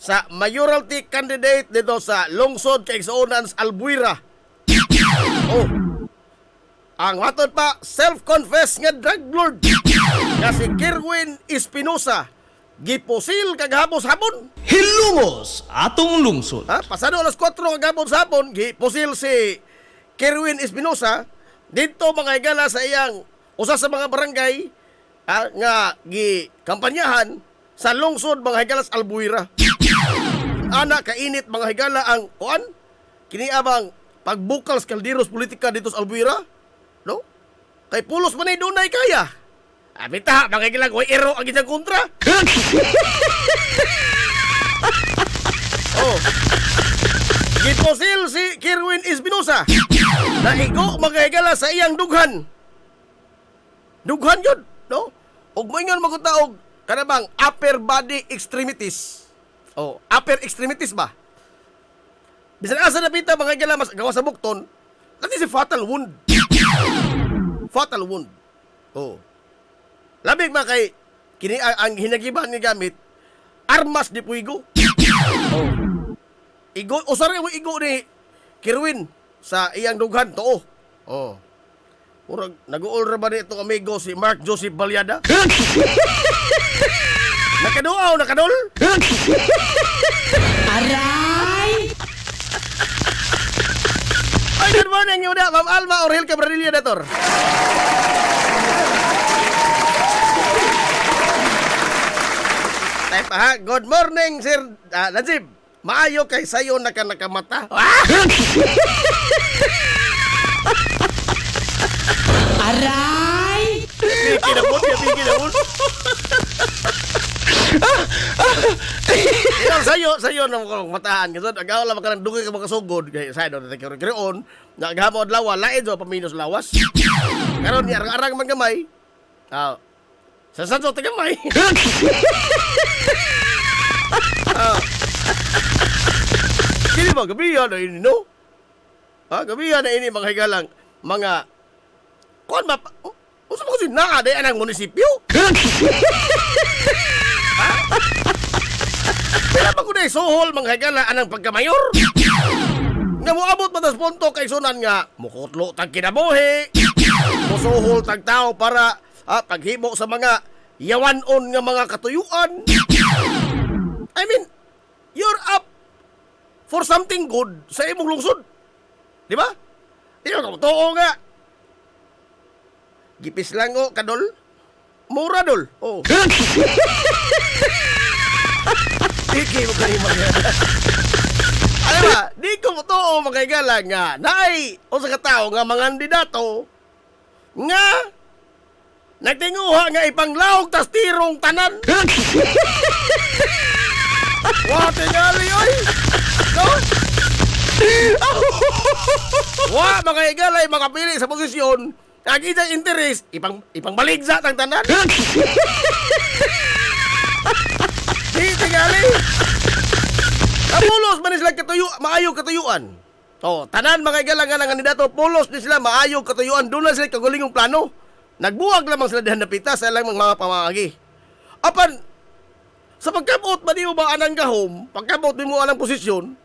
sa mayoralty candidate dito sa lungsod kay Igsuonan sa Albuera. Oh. Ang matod pa, self-confessed nga drug lord nga si Kerwin Espinosa gipusil kagahapon sa hapon. Hilungos atong lungsod. Ha? Pasado alas 4 kagahapon sa hapon, gipusil si Kerwin Espinosa dito mga higala sa iyang usa sa mga barangay nga gikampanyahan sa lungsod mga higala sa Albuera. Ana kainit mga higala ang kuan kini abang pagbukal sa kalderos politika dito sa Albuera. No? Kay pulos man ay dunay kaya. Abita, mga gilang way ero ang isang kontra. Oh. Giposil si Kerwin Espinosa. Naigo mga higala sa iyang dughan. Dughan yun, no? Ug moingon magutaog kanabang upper body extremities. Oh, upper extremities ba? Bisan asa napita mga higala mas gawa sa bukton, lati si fatal wound. Fatal wound. Oh. Labig ba kay kini ang hinagiban ni gamit armas di puigo. Oh. Igo usar mo igo ni Kirwin sa iyang dughan to. Oh. Murag nag-uol ra ba nito amigo si Mark Joseph Balyada? Nakaduaw, nakadol? Aray! Ay, good morning, Yuda. Ma'am Alma Orhel Cabradilla, Dator. Tayo pa ha. Good morning, Sir Najib. Maayo kay sayo nakamata. Aray! Kinabot. Sayo na mo mataan. Kasi agaw lang ka ng dugay ka makasugod. Kaya sayo na kirion. Naghamod lawa. Lain so paminos lawas. Karon ni arang-arang man gamay. Sa sanso tagamay. Kini ba gabihan na ini no? Gabihan na ini mga higalang mga kuan ba? Usa mo kasi naa day anang munisipyo? Pila ba ko na isuhol mga higala anang pagkamayor? Nga moabot matas punto kay sunan nga mukutlo tag kinabuhi. Musuhol tag tao para paghimo sa mga yawanon nga mga katuyuan. I mean, you're up for something good sa imong lungsod. Di ba? Di ba totoo nga? Gipis lang o, kadol. Mura, dol. Oh. Hindi mo kayo magana. Alam ba, di ko totoo magkagala nga naay o sa katao nga mga kandidato nga nagtinguha nga ipanglawog tas tirong tanan. Wa tingali oy. No? Wa mga igalay makapili sa posisyon ang isang interes ipangbaligsa tang tanan. Di tingali. Pulos man sila maayog katuyuan. Tanan mga igalang nga ng kandidato, pulos ni sila maayog katuyuan. Doon na sila kagulingong plano. Nagbuwag lamang sila dihan napita sa ilang mga pamangagi. Apan, sa pagkabot ba di mo ba anang gahom, pagkabot di mo anang posisyon,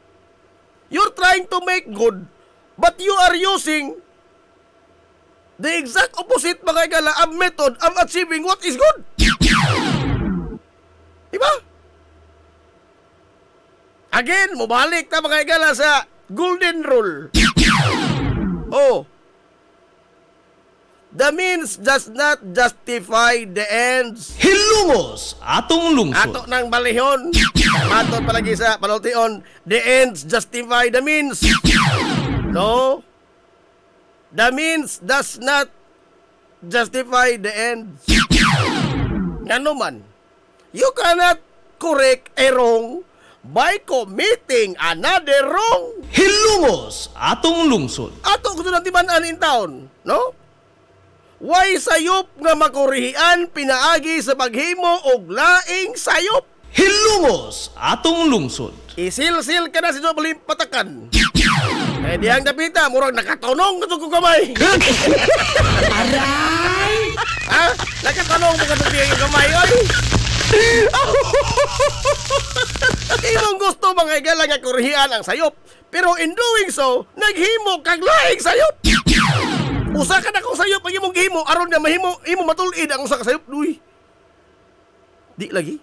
you're trying to make good, but you are using the exact opposite mga igala of method of achieving what is good. Diba? Again, mabalik ta mga igala sa golden rule. The means does not justify the ends. Hilumos atong lungsod. Ato ng balihon. Maton palagi sa palultion. The ends justify the means. No. The means does not justify the ends. Ngano man. You cannot correct a wrong by committing another wrong. Hilumos atong lungsod. Ato gusto natin tibanan in town. No? Way sayop nga makurihian pinaagi sa paghimo og laing sayop. Hilumos atong lungsod. Isil-sil ka na si Jobali patakan. Eh diyang dapita, murag nakatunong ka ko kamay. Aray! Nakatunong mo ka sa diyang kamay, oy. Imong gusto mga igala nga kurihian ang sayop. Pero in doing so, naghimo kag laing sayop. Usa ka na kung sayop ang imong gihimo aron nga mahimo imo matulid ang usa ka sayop duy. Di lagi.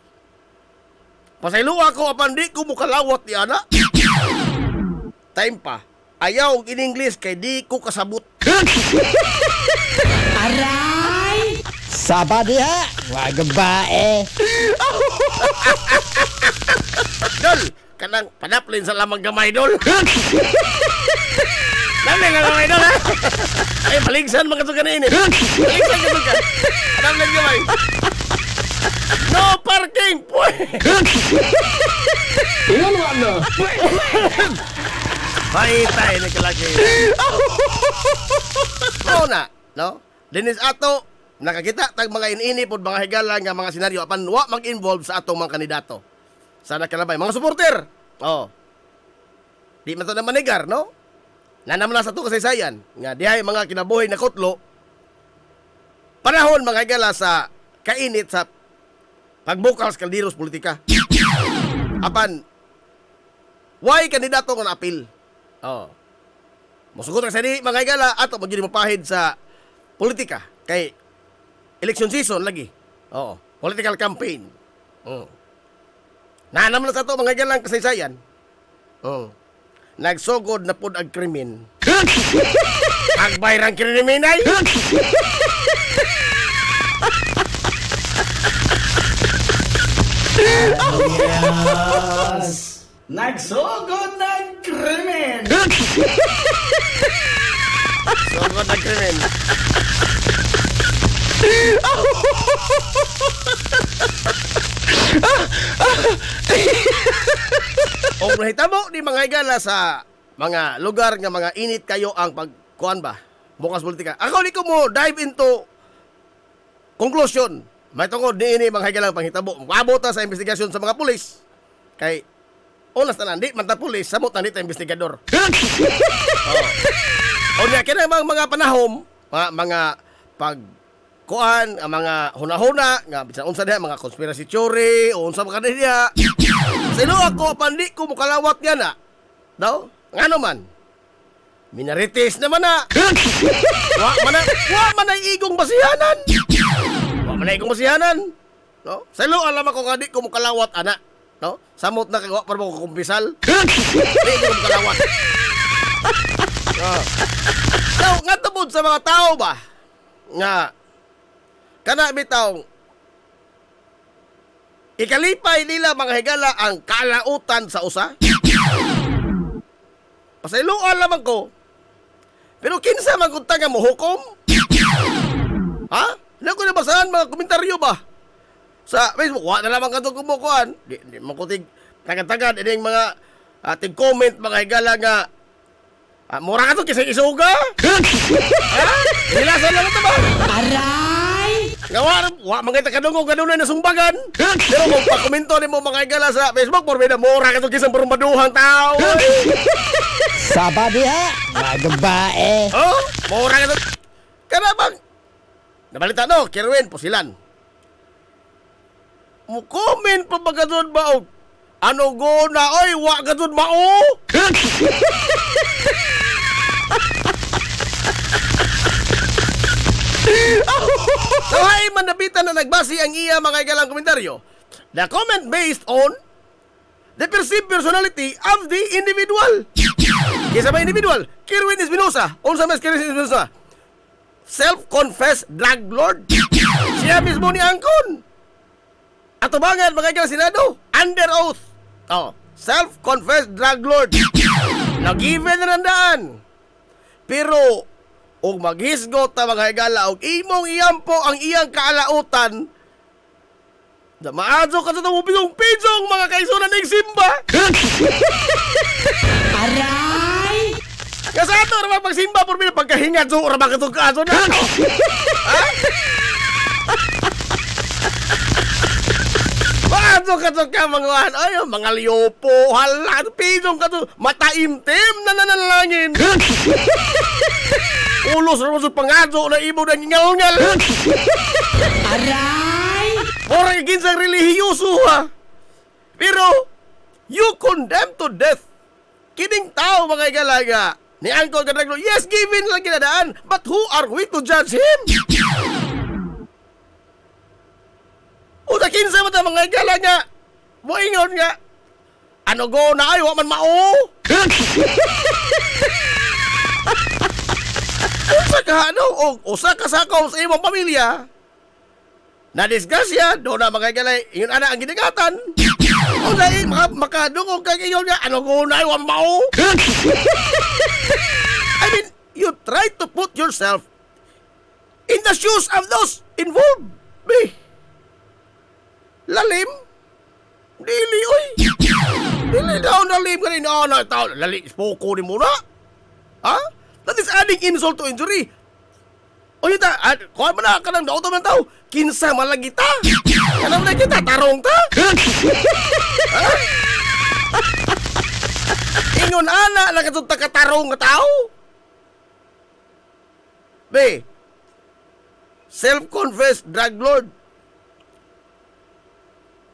Pasaylo ako apan di ko mukalawat ni ana. Time pa. Ayaw og in English kay di ko kasabot. Aray! Sabadi ha! Wag bae! Dol, kanang panaplin sa lamang gamay, Dol. Lamang gamay, Dol, ha? Ay, maligsan mga suka na ini. Maligsan ka suka. Lamang gamay. No parking, pwe! Ilan mo ano? Mahitay na kalaki. Oo na, no? Dinis ato, nakakita tag mga inini pod mga higala nga mga senaryo apan wa mag-involve sa atong mga kandidato. Sana kalabay mga suporter. di man to na manigar, no? Nanamla sa to kasaysayan nga dihay mga kinabuhi na kutlo. Panahon mga higala sa kainit sa pagbukal sa kaldiros politika. Apan why kandidato nga na-appeal? Oh. Musugot sa di mga higala ato magiging mapahid sa politika kay election season lagi. Oo. Political campaign. Nanam na sa to mga higala kasaysayan. Nagsugod na pud ang krimen. Agbayrang kriminal. Nagsugod ng krimen! Sugod ang krimen. O nahitabo ni mga higala sa mga lugar nga mga init kayo ang pagkuan ba? Bukas politika. Ako di ko mo dive into conclusion. May tungod ni ini mga higala panghitabo. Maabot ta sa investigasyon sa mga pulis. Kay unas na nandi man ta pulis, samot nandi ta investigador. O niya kina mga panahom, mga pagkuan, ang mga hunahuna nga bisan unsa diha mga conspiracy theory o unsa mga diha. Sino ako pandi ko mukalawat yan na? Daw? Ngano man? Minorities naman na. Wa man ay igong basihanan. Wa man ay igong basihanan. No? Salo alam ako nga di ko mukalawat ana. No? Samot na kagawa para mo ko kumpisal. Di ko mukalawat. Daw nga tubod sa mga tao ba? Nga kana bitaw ikalipay nila mga higala ang kalautan sa usa. Pasayloan lamang ko. Pero kinsa man kung taga mo hukom? Ha? Hindi ko nabasahan mga komentaryo ba? Sa Facebook, wala na lamang katong kumukuhan. Di man ko tagad-tagad. Ini yung mga tig-comment mga higala nga mura ka to kisang isuga? Ha? Nilasan lang ito ba? Aray! Nga wa mga kadungog kanunay na sumbagan. Pero kung pakomento ni mo mga higala sa Facebook, porbida mura ka to kisang perumbaduhang tao. Saba diha, mga babae. Oh, mura ka to. Karabang. Nabalita no, Kerwin, Pusilan. Comment pa ba ka doon ba? Ano go na, oy, wa ka doon ba o? Nahay man nabitan na nagbasi ang iya mga igalang komentaryo. The comment based on the perceived personality of the individual. Kisa ba individual? Kerwin Espinosa. Unsa mas Kerwin Espinosa? Self-confessed drug lord. Siya mismo ni Angkon. Atubangan mga igalang Senado. Under oath. Oh, self-confessed drug lord. Nag-given na nandaan. Pero og maghisgot ta mga higala og imong iyampo ang iyang kaalautan da maadyo ka sa tumubigong pijong mga kaisunan ng simba. Aray! Kasi ato naman pagsimba por mina pagkahingat so ora ba katong kaso na. Ha? Maadyo ka mga ay mga liyopo hala pijong ka to mataimtim na nanalangin. Ulos na masud pangadyo na imo na ngingal-ngal. Aray! Mora ginsang relihiyoso ha. Pero you condemn to death kining tao mga igalaga ni Angkol Kadaglo. Yes, given lang kinadaan, but who are we to judge him? Una kinsa man ta mga igalaga moingon nga ano go na ay wa man mao. Usa ka ano o usa ka sakaw sa imong pamilya na disgrasya do na mga galay ingon ana ang ginigatan o dai makadungog kag ingon nga ano ko na wa mao. I mean you try to put yourself in the shoes of those involved. Lalim dili oy dili daw lalim kanina na tao lali poko ni muna ha. That is adding insult to injury. O yun ta, kuha mo na ka ng dauto ng tao. Kinsa malagi ta. Kanang na kita, tarong ta. Moingon ana lang itong takatarong nga tao. Be, self-confessed drug lord.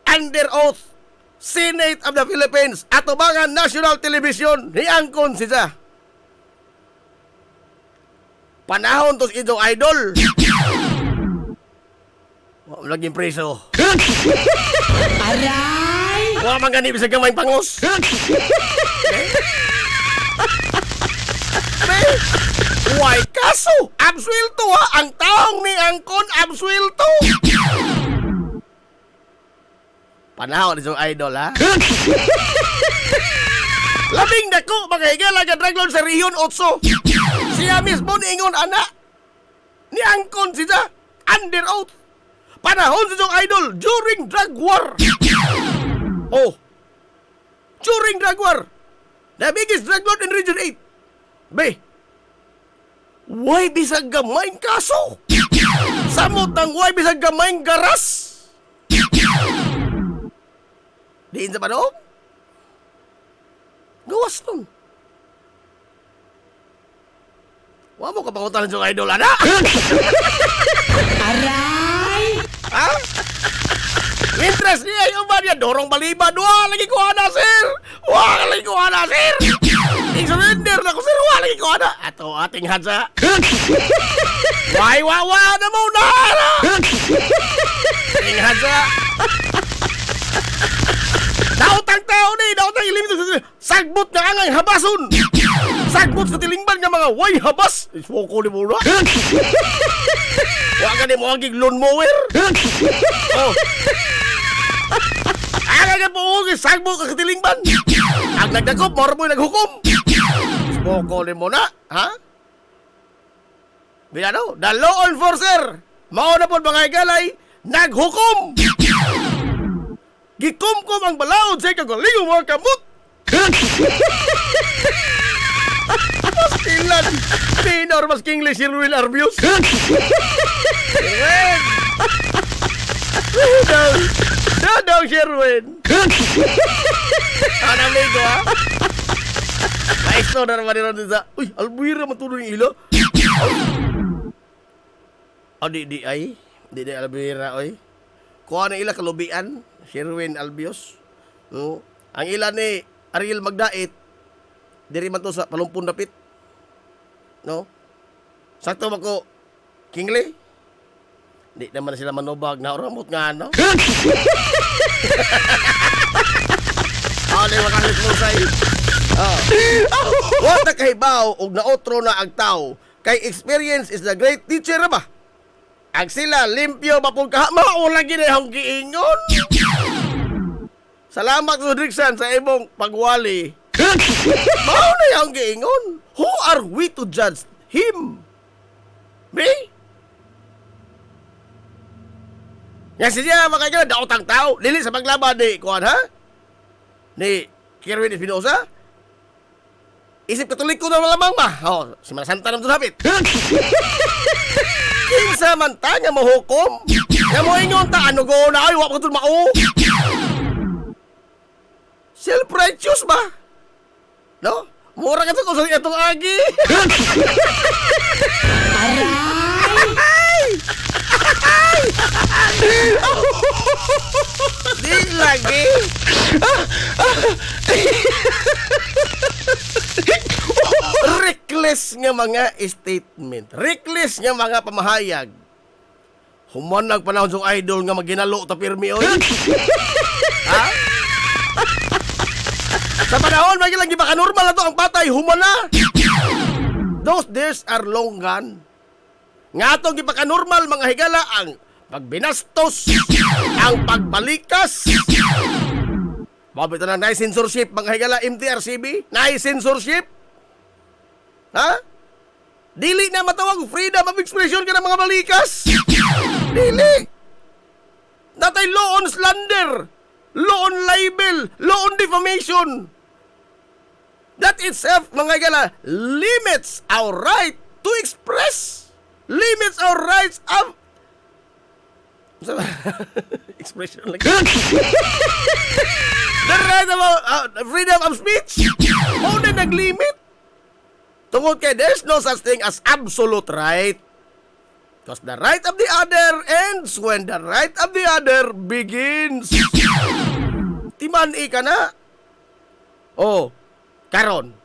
Under oath, Senate of the Philippines, atubangan national television, niangkon siya. Panahon tos idong idol. Wala laging preso. Aray! Wala man ganit sa gamay pangos. Why kaso? Absuelto ha? Ang taong ni Angkon, absuelto. Panahon itong idol ha? Labing dako, mga higala ka draglon sa Riyon 8. Siya mismo niingon anak. Ni Angkon siya, under oath. Panahon sa itong idol during drug war. Oh, during drug war. The biggest drug lord in Region 8. Be, why bisag gamayng kaso? Samot ng why bisag gamayng garas? Diin sa panahon? Gawas nun. Wa mo kapangutan sa idol, ana? Aray! Ha? Interest niya yung ba niya? Dorong balibad. Wah, lagi ko ana, sir! Wah, lagi ko ana, sir! I-surrender na ko, sir! Wah, lagi ko ana! Ato ating hadsa. Why, wawa na mo na! Ating hadsa. Daotang tao ni! Daotang ilimit! Sagbot nga angay habason! Sagbot sa tilingban nga mga way habas! Iswoko ni mo na! Wag ka ni mo ang giglon mower! Oh! Aga ka po huwag sagbot ka sa tilingban! Ang nagdakop, moro mo'y naghukom! Iswoko ni mo na! Ha? Binano? The law enforcer! Mao na po mga igalay! Naghukom! Gikumkom ang balaod sa kagaling mga kamot! Mas ilan! Minor mas English Sherwin Arbius! Sherwin! Dadong Sherwin! Ano amigo ha? Maestro na naman nila sa... Uy, Albuira matulong yung ilo! Oh, di ay? Di Albuira, oy? Kuha na ila kalubian, Sherwin Albios. No? Ang ila ni Ariel Magdait, diri man to sa Palumpon Dapit. No? Sakto ba ko, Kingley? Di naman sila manubag na oramot nga, no? Ano yung makalit mo sa'yo? Wata kahibaw og naotro na ang tao, kay experience is the great teacher ba? Ang sila, limpyo, mapong maulang ginahong giingon. Salamat sa Drixan sa imong pagwali. Mao na yung giingon. Who are we to judge him? Me? Yan siya, makagana, daotang tao. Lili sa paglaban ni, kuhan ha? Ni Kerwin Espinosa? Isip katolik ko na malamang ba? Oh, si Marasanta naman ito hapit. Kinsa man ta nga mahukom? Nga mo ingon ta, ano go na ay, wap ka ito mao. Self-righteous ba? No? Mura ka ito kung sa itong agi. Aray! Di lagi. Reckless nga mga statement. Reckless nga mga pamahayag. Humanag panahon sa idol nga maginalo ta pirmi oy. Ha? Sa panahon magilang gibaka normal na to ang patay humana. Those days are long gone. Nga atong gibaka normal mga higala ang pagbinastos, ang pagbalikas. Mabito na censorship mga higala MTRCB, censorship. Ha? Dili na matawag freedom of expression ka ng mga balikas. Dili. Natay law on slander, law on libel, law on defamation. That itself, mga higala, limits our right to express. Limits our rights of expression like the right of freedom of speech. Mo na naglimit. Tungod kay there's no such thing as absolute right. Because the right of the other ends when the right of the other begins. Timan-i ka na. Oh, karon.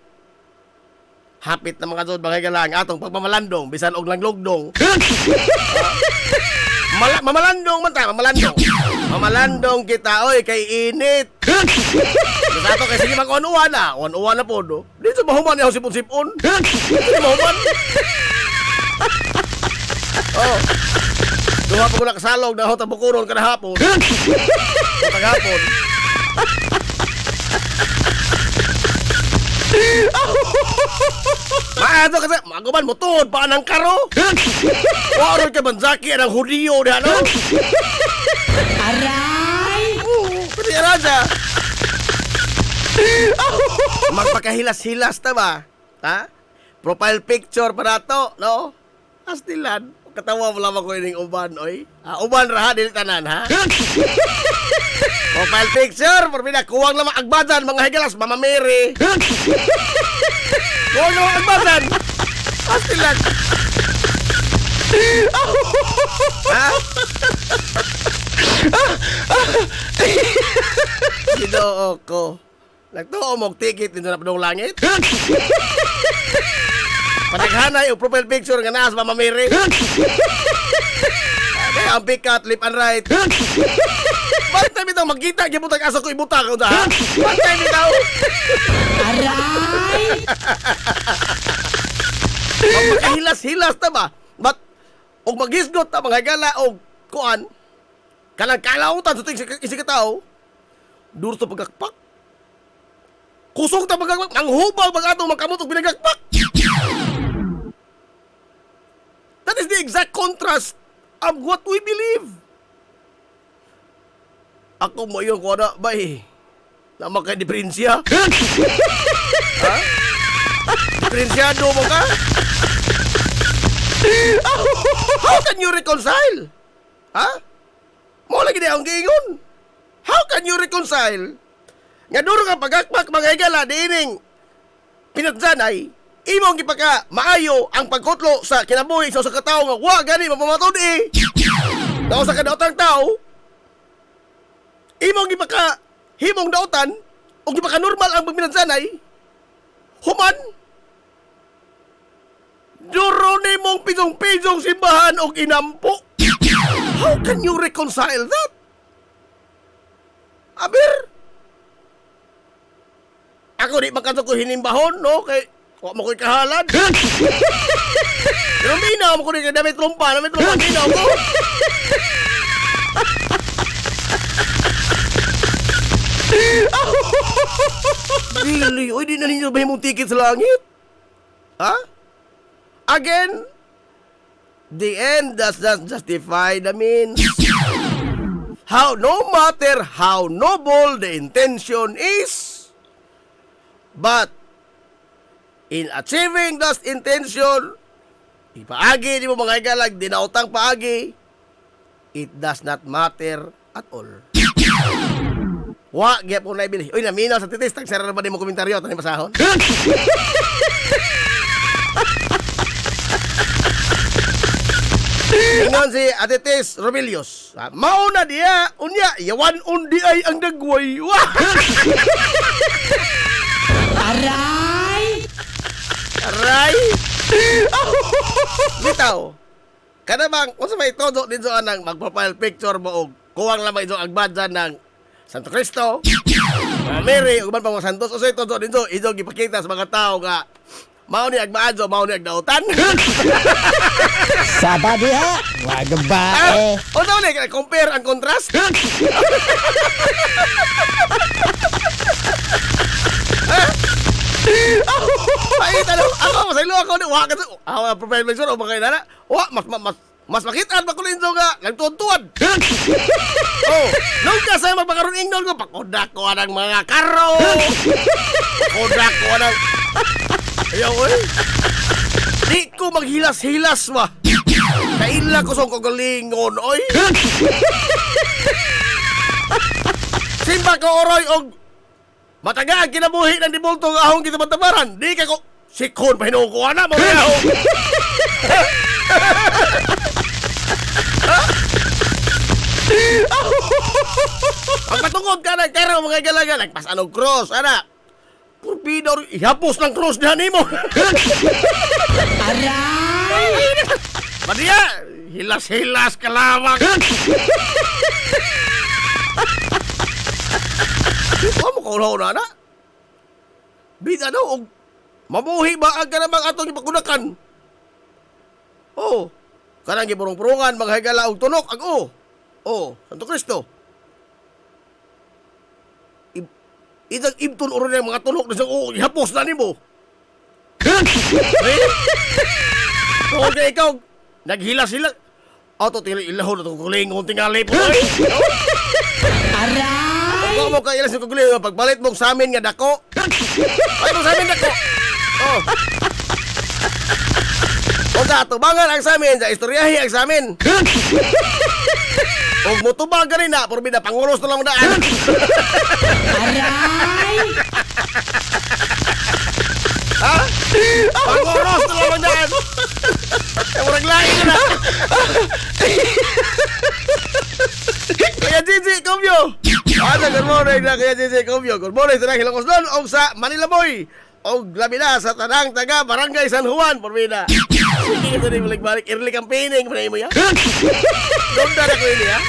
Hapit na mga doon, mga galang, atong pagmamalandong, bisan og langlugdong. Mamalandong man ta, mamalandong. Mamalandong kita, oy, kay init. Sa ato kay sige mag-uwan na po, do. Di sa mahuman niya sipon-sipon. Di mahuman. Oh. Duha pa ko na kasalog na hota bukuron kada hapon. Tagahapon. Maato kasi, magaban mo tuod pa ng karo. Waron ka banzaki ang hudiyo na, no? Aray! Pati araja. Magpakahilas-hilas na ba? Ha? Profile picture pa na to, no? Astilan. Katawa mo lamang ko yung uban, oy. Uban ra ha, dili tanan, ha? Profile picture, perbida, kuwang lamang agbadan, mga higalas, mamamiri. Kuwang lamang agbadan. Astilan. Ha? Ginoo ko. Nagtuo mong ticket dito na padong langit. Panaghanay o profile picture nga naas mamamiri. Ay, ang pick-up, lip and right. Bakit tayo bitaw magkita? Gibutang asa ko ibutang ko ha? Bakit tayo bitaw? Aray! Magpakahilas-hilas na ba? But, og maghisgot na mga gala og kuan, kanang kalautan sa ting isig tao, duro sa pagkakpak. Kusog ta pagkakpak, manghubag pag atong magkamot og binagakpak. That is the exact contrast of what we believe. Ako mo yung kuwana, bay, na makadiferensya. Ha? Diferensyado mo ka? How can you reconcile? Ha? Mo lagi na ang giingon. How can you reconcile? Nga duro nga pagakpak mga higala diining pinagsanay, imong gipaka maayo ang pagkutlo sa kinabuhi sa katao nga wa gani mapamatod eh. Daw sa kadaotang tao, imong gipaka himong daotan o gipaka normal ang pagminagsanay. Human duro ni mong pidong-pidong simbahan o inampo. How can you reconcile that? Aber, ako di makato ko hinimbahon, no? Kay, wak mo ko'y kahalad. Pero minaw mo ko rin, damit lumpa, minaw ko. Really? Oy, di na ninyo ba yung ticket sa langit? Ha? Again, the end does not justify the means. No matter how noble the intention is, but in achieving that intention, ipaagi di mo mga igalag, dinautang paagi, it does not matter at all. Wa, gaya po na ibili. Uy, naminaw sa titis, tagsara na ba di mo komentaryo, tanay masahon? Ingon si Atitis Romelius. Mauna diya, unya, yawan undi ay ang dagway. Aray! Aray! Bitaw, kada bang, kung sa may todo din so anang magpapile picture mo o kuwang lamang ito agbadyan ng Santo Cristo, Mary, o man pang mga santos, o sa todo din so, ito gipakita sa mga tao nga, mao ni agmaadyo, mao ni agdautan. Saba diha! Wag bae! O daw ni, compare ang contrast. Ay, talo, ako, masaylo ako ni, wak, ako, profile picture, o mga inana, wak, mas makitaan pa ko ninyo nga, nagtuwan-tuwan. Oh, nung kasi magpakaroon ingnon ko, pakodak ko anang mga karo. Pakodak ko anang, ayaw, oy. Di ko maghilas-hilas, wa. Kaila ko sa kagalingon, oy. Simba ko oroy og Mataga ang kinabuhi ng dibultong ahong kita bantabaran. Di ka ko sikon pa hinukuha na mo ahong. Ang patungod ka ng karo mga galaga, nagpasanog cross, ana. Purbida, ihapos ng cross dihan nimo. Aray! Madiya, hilas-hilas ka lamang. Ano mo kaunaw na, ana? Bida daw, og mabuhi ba ang kanamang atong ipagunakan? Oh, kanang gipurong-purungan, mga higala og tunok, ag Oh, Santo Cristo. Itag ibton oro na mga tunok na siyang ihapos na nimo. Okay, ikaw, naghilas-hilas. Ato, tili ilahon na itong kulingon tingali po. Aray! Kung mo ka ilas yung kulingon, pagbalit mong sa amin nga dako. Ay, mong sa amin dako. Oh. O sa tubangan ang sa amin, sa istoryahi ang sa amin. Huwag mo tubang ka rin na, purbida, pangulos na lang daan. Aray! Ha? Pangulos na lang daan. Ay, murag lahi ka na. Kaya Gigi, kumyo. Good morning na kaya Gigi, kumyo. Good morning sa Hilongos doon, o sa Manila Boy. O labi na sa tanang taga Barangay San Juan, purbida. Sige ka rin balik-balik, early campaigning, panay mo yan. Doon na ko ini, ha?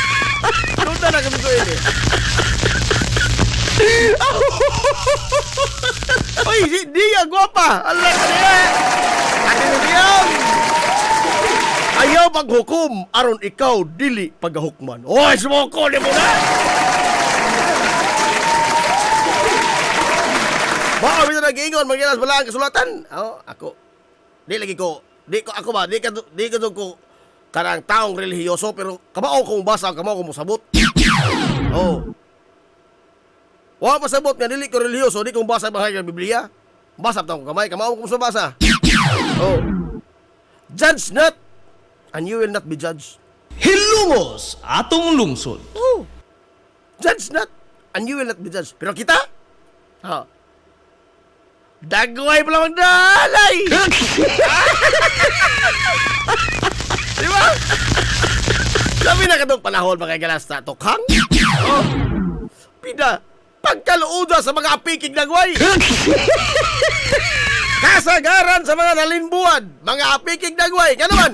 Doon na ko ini. Uy, si Dia, guwapa! Allah ka niya! Atin mo diyan! Ayaw paghukom, aron ikaw, dili paghahukman. Uy, sumoko, di mo na! Baka kami na nag-iingon, magilas bala ang kasulatan. Oh, ako. Di ka doon ko karang taong relihiyoso, pero kamao kong basa, kamao kong musabot. Oh. Wala pasabot nga, dili ko relihiyoso, di kong basa bahagi ng Biblia. Basa taong kamay, kamao kong musabasa. Oh. Judge not, and you will not be judged. Hilumos atong lungsod. Oh. Judge not, and you will not be judged. Pero kita, dagway pa lang dalay! Di ba? Sabi na katong panahon mga galas na tokhang. Oh. Pida, pagkaluuda sa mga apikig dagway. Kasagaran sa mga nalinbuan, mga apikig dagway. Kanuman?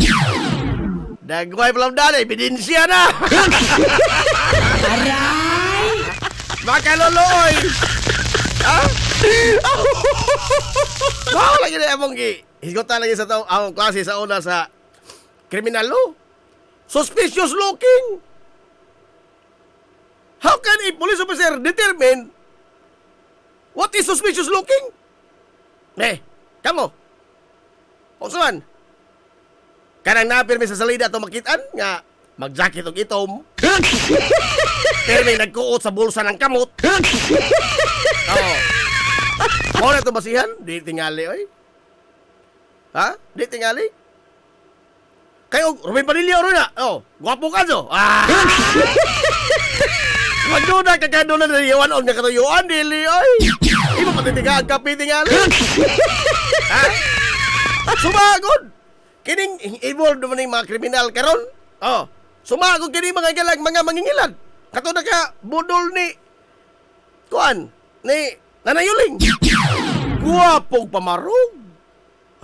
Dagway pa lang dalay, bidensya na. Aray! Makaloloy! Ha? Wow, lagi na among higutan lagi sa tao, ang klase sa una sa kriminal law. Suspicious looking. How can a police officer determine what is suspicious looking? Kamo. O saan? Kanang napirmi sa salida ito makitaan nga mag-jacket og itom. Pero may nagkuot sa bulsa ng kamot. Oo. Mo na ito basihan? Di tingali, oy. Ha? Di tingali? Kayo, Ruben Padilla, rin na. Oh, guwapo ka, so. Magduda ka ka doon na nariyawan o nga katuyuan, dili, oy. Di mo patitigaan ka, pitingali. Ha? Sumagod. Kining involved naman yung mga kriminal karon. Oh, sumagod kining mga galag, mga mangingilan. Kato na ka, budol ni Kuan, ni Nanayuling. Guwapong pamarog.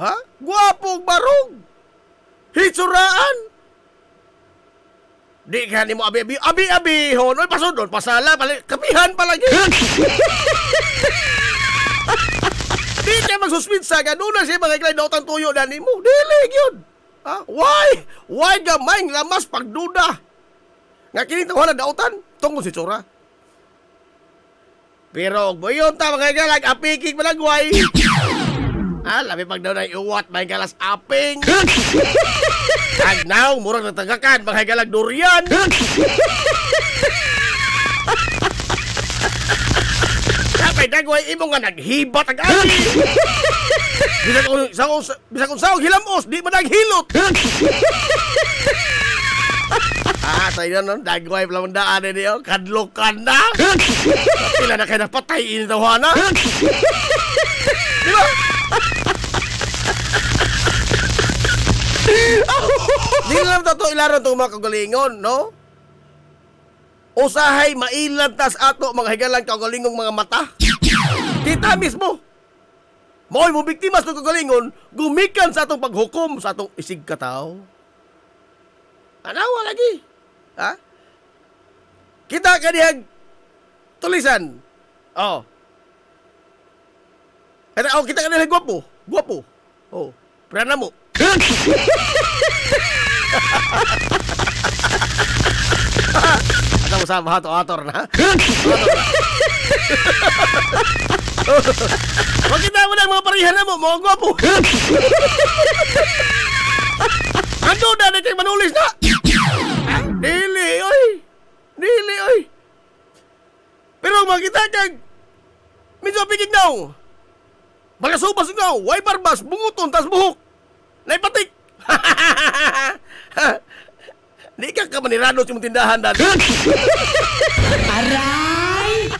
Ha? Guwapong barog. Hitsuraan. Di ka ni mo abi-abihon. Oy, pasudon, pasala, kapihan palagi. Di ka magsuspitsa, ganun na siya mga iklay tuyo na ni mo. Dilig yun. Ha? Why? Why gamay lamas pagduda? Nga kinitawa na dautan, tungkol si Tsura. Pero, buyon ta mga galag, apikig malagway. Labi pag daw na iuwat, may galas aping. Agnaw, murang natagakan, mga galag durian. Kapay dagway, imo nga naghibat ang ali. Bisa kung saong hilamos, di ba naghilot? Tayo na, dagway pala mong daan niyo. Kadlukan na. Pila na kayo napatay initawana. Di ba? Di lang ito ilaron itong mga kagalingon, no? Usahay mailantas ato mga higalang kagalingong mga mata. Kita mismo. Mao'y mo biktima sa itong kagalingon, gumikan sa atong paghukom sa atong isig kataw. Anawa lagi. Ha? Kita ka dihag tulisan. Oh. Kita ka dihag gwapo. Gwapo. Oh. Prana mo. Atau sama ator na. Wag kita mo na mga parihan na mo, mga gwapo. Ando na na kay manulis na. Dili, oy. Dili, oy. Pero makita kag medyo pigig naw. Balasubas naw, way barbas, bunguton, tas buhok. Naipatik. Di ka ka manirado sa mong tindahan dati. Aray!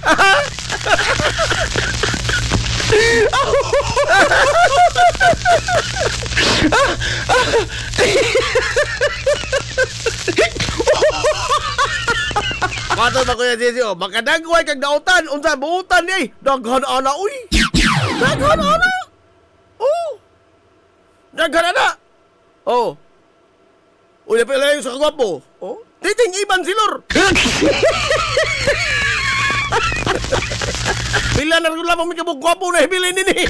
Pato na kuya Jesse, makadagway kag dautan, unsa buutan ni, daghan ana uy. Daghan ana. Oh. Daghan ana. Oh. Uy, pala yung sa kagwapo. Oh. Titing iban silor. Pila na rin lamang may kabugwapo na hibilin nini.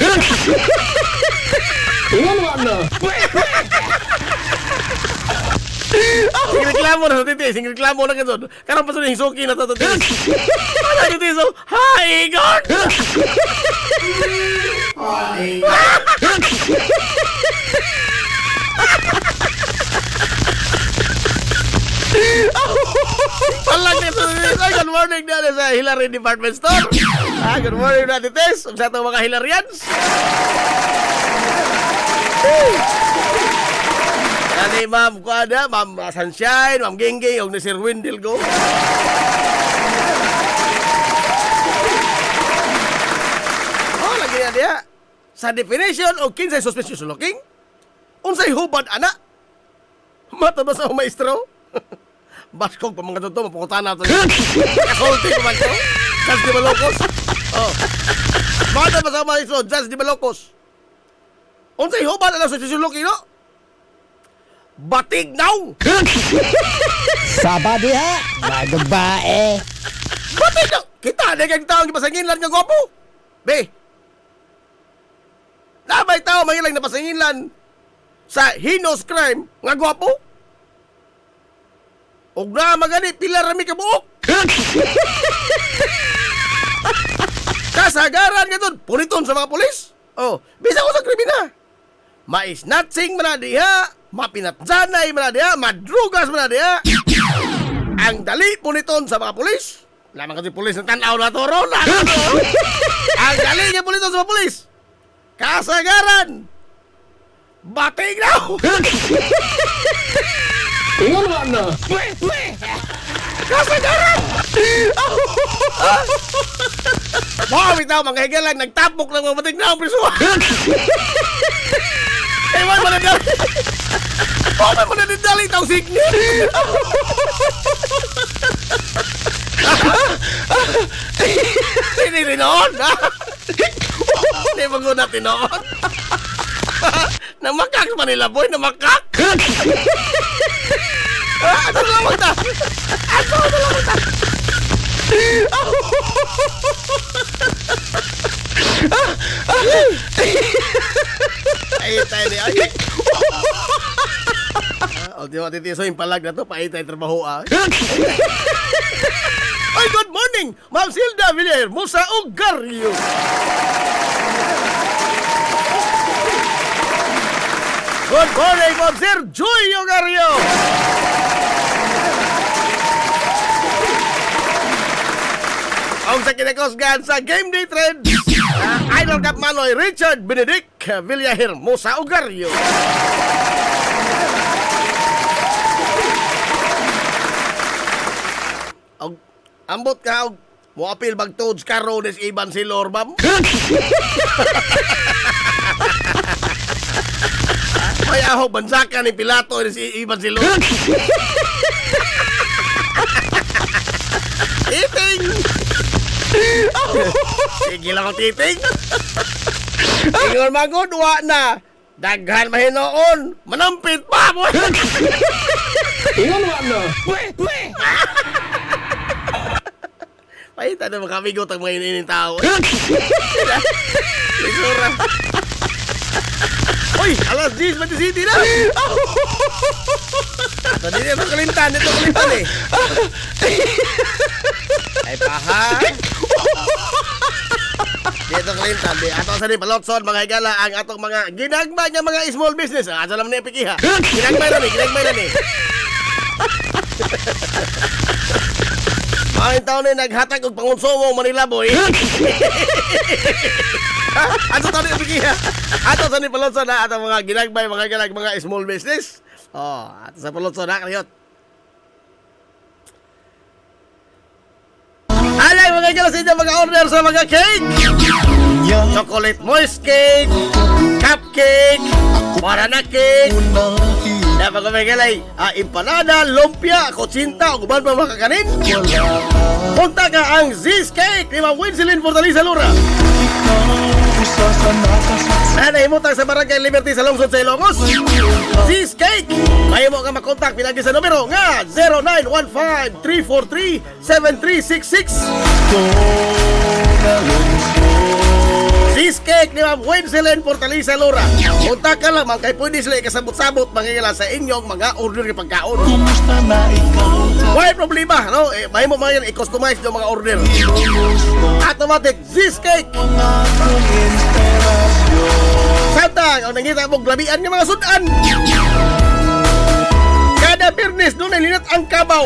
Sing reklamo na sa titi, sing reklamo na ka doon. Karang pa sa hisuki na to titi. Ano yung titi? So, hi, God! Palang nito titi. Good morning na sa Hillary Department Store. Good morning na titis. Sa itong mga Hillarians. Ani Ma'am Kuada, Ma'am Sunshine, Ma'am Gengging, og ni Sir Wendell go. Oh, lagi na dia. Sa definition o kinsay suspicious looking, unsay hubad ana? Mata ba sa maestro? Baskog pa mga totoo, mapukutan na ito. Kasulti pa man ito. Just di balokos. Oh. Mata ba sa maestro, just di balokos. Unsay hubad ana suspicious looking, no? Batig now! Saba diha, magabae. Batig now! Kita na kang taong ipasanginlan nga gwapo! Be! Nabay tao mangilang napasanginlan sa heinous crime nga gwapo? Og na magani pila rami ka buok! Kasagaran nga doon, puniton sa mga polis! Oh, bisa ko sa krimina! Mais-natsing man na diha, mapinatsanay man na diha, madrugas man na diha. Ang dali puniton sa mga pulis. Lamang kasi pulis ng tanaw na toro na. Ang dali niya puniton sa mga pulis. Kasagaran. Bating na. Ingon mo na. Kasagaran. Mga bitaw, mga higalang, nagtapok ng mga bating na ang prisuhan. Ewan mo na dali. Ewan mo na dali, tao signi. Hindi rin noon. Hindi mo guna tinoon. Namakak pa nila, boy. Namakak. Ano na lang ta? Ano na lang ta? Ay, tayo di. Ay, ultimo titiso yung palag na to. Paitay trabaho ah. Ay, good morning, Ma'am Silda Villar, Musa Ugaryo. Good morning, Ma'am Sir Joy Ugaryo. Ang sa kinakosgan sa Game Day Trends, Idol Cup Manoy Richard Benedict Villahir Musa Ugaryo. ambot ka og mo apil bag toads karo des Iban si Lorbam. May aho bansakan ni Pilato des Iban si Lorbam. Titing! Sige lang ako titing. Ingon magod, wa na. Daghan mahinoon. Manampit pa mo. Ingon wa na. Pahita na mga amigo tag mga inining tao. Isura. Uy, alas 10, Mati City na. Ito din yung kalimtan. Ito kalimtan eh. Ay paha. Dito kalimtan. Ato sa ni Palotson, mga higala, ang atong mga ginagmay nga mga small business. Asa lang na ipikiha. Ginagmay na ni. Mga taon na naghatag og pangonsumo Manila boy. Ato taon na ipikiha. Ato sa ni Palotson na atong mga ginagmay, mga higala, mga small business. Oh, ato sa Palotson na kaniyot. Alay mga higala sa inyo mga order sa mga cake. Chocolate moist cake, cupcake, banana cake, na mga megalay, empanada, lumpia, kutsinta, o guban pa mga kakanin. Punta ka ang Ziz Cake ni Ma'am Winsilin Fortaleza Lura. Nanahimutang sa Barangay Liberty sa Lungsod sa Ilocos. Ziz Cake. May mo ka makontak pinagi sa numero nga 0915-343-7366. Ziz Cake ni Ma'am Winsilin Fortaleza Lura. Kontak ka lamang kay pwede sila ikasabot-sabot mangingala sa inyong mga order ng pagkaon. Kumusta na ikaw? May problema, no? May mo mga yan i-customize yung mga order. Automatic Ziz Cake. Ang akong inspirasyon. Santang, ang nangita mong labian ng mga sudan. Kada Birnes doon ay linat ang kabaw.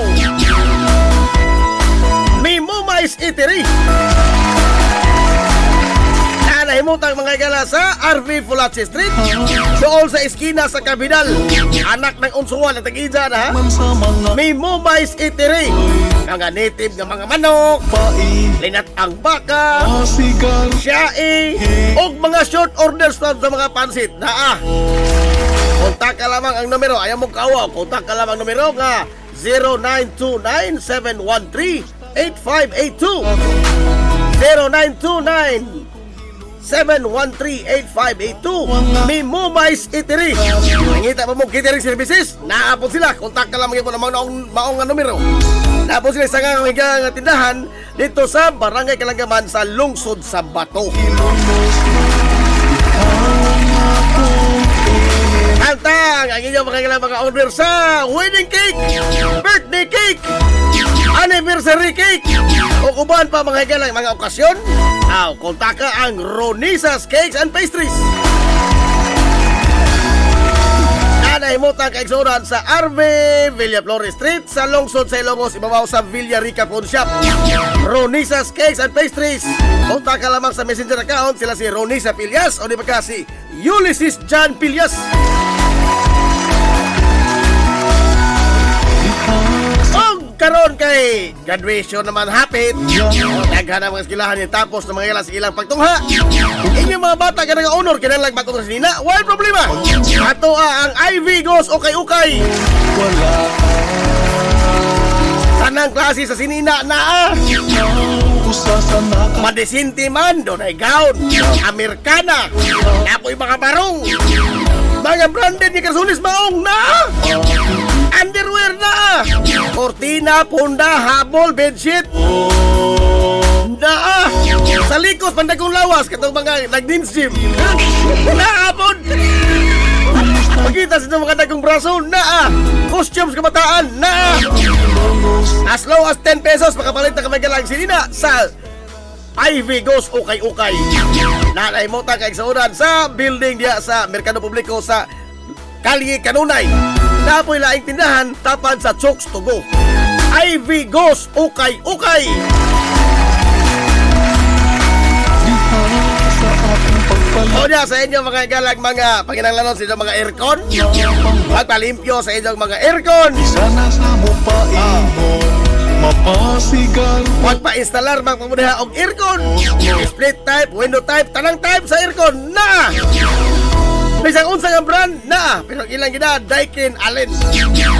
May Mumais Eatery. Nanahimutang mga gala sa RV Fulache Street. Doon sa eskina sa Kabidal. Anak ng unsuan at tag-idya na ha. Man sa mga May Mumais Eatery. Mga native ng mga manok. pain. Linat ang baka. Asigar. Siyae o mga short orders from sa mga pansit na kontak ka lamang ang numero ayaw mong kawa kontak ka lamang numero nga 0929-713-8582 0929-713-8582 may Mumais Eatery. Nangita pa mong catering services naapon sila kontak ka lamang yung maong nga numero. Naapon sila sa nga tindahan dito sa Barangay Kalanggaman sa Lungsod sa Bato. Tantang ang inyong mga order sa wedding cake, birthday cake, anniversary cake, o kuban pa mga higala mga okasyon. Kontaka ang Ronisas Cakes and Pastries. Nanahimutang kaigsunan sa RV Villa Flores Street sa Lungsod sa Ilocos ibabaw sa Villa Rica Pawn Shop. Ronisas Cakes and Pastries. Punta ka lamang sa messenger account sila si Ronisa Pilyas o di ba kasi Ulysses John Pilyas. Og karon kay graduation naman hapit. Daghan ang mga eskwelahan ni tapos na mga ilang sa ilang pagtungha. Inyong mga bata ka nga honor kinahanglan magpatong sa nina. Wala problema. Ato ang IV Goes Okay-Okay. Tanang klase sa sinina na Usa sa naka. Madisinti man, doon ay gown, Amerikana, napoy mga barong, mga branded ni Kasunis maong na, underwear na, kortina, punda, habol, bedsheet, na, sa likos, pandagong lawas, katong mga nag-dance gym, naapon, magkita sa mga dagong braso, na, costumes kabataan, na, as low as 10 pesos, makapalit na kamay galang sinina sa IV Goes Okay-Okay. Nanay mo ta kay sauran sa building diya sa Merkado Publiko sa Kalye Kanunay. Napoy laing tindahan tapan sa Chokes to Go. IV Goes Okay-Okay. O niya sa inyo mga galag mga panginanglanon sa inyong mga aircon. Magpalimpyo sa inyong mga aircon. Sana sa mo paingon. mapasigar. Huwag pa-installer mga pamunaha og aircon. Split type, window type, tanang type sa aircon na. Bisang unsa nga brand na. Pero ilang gina Daikin Allen.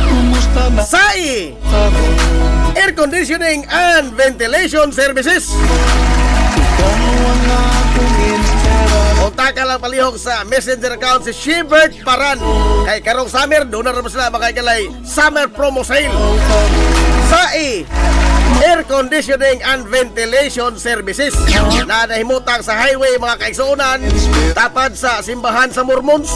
Kumusta na SAI ako? Air Conditioning and Ventilation Services. Ikaw ang akong inspiration. Punta ka lang palihog sa messenger account si Shebert Paran. Kay karong summer, doon na naman sila makaigalay summer promo sale. SAI Air Conditioning and Ventilation Services na nahimutang sa highway mga kaigsuunan tapad sa simbahan sa Mormons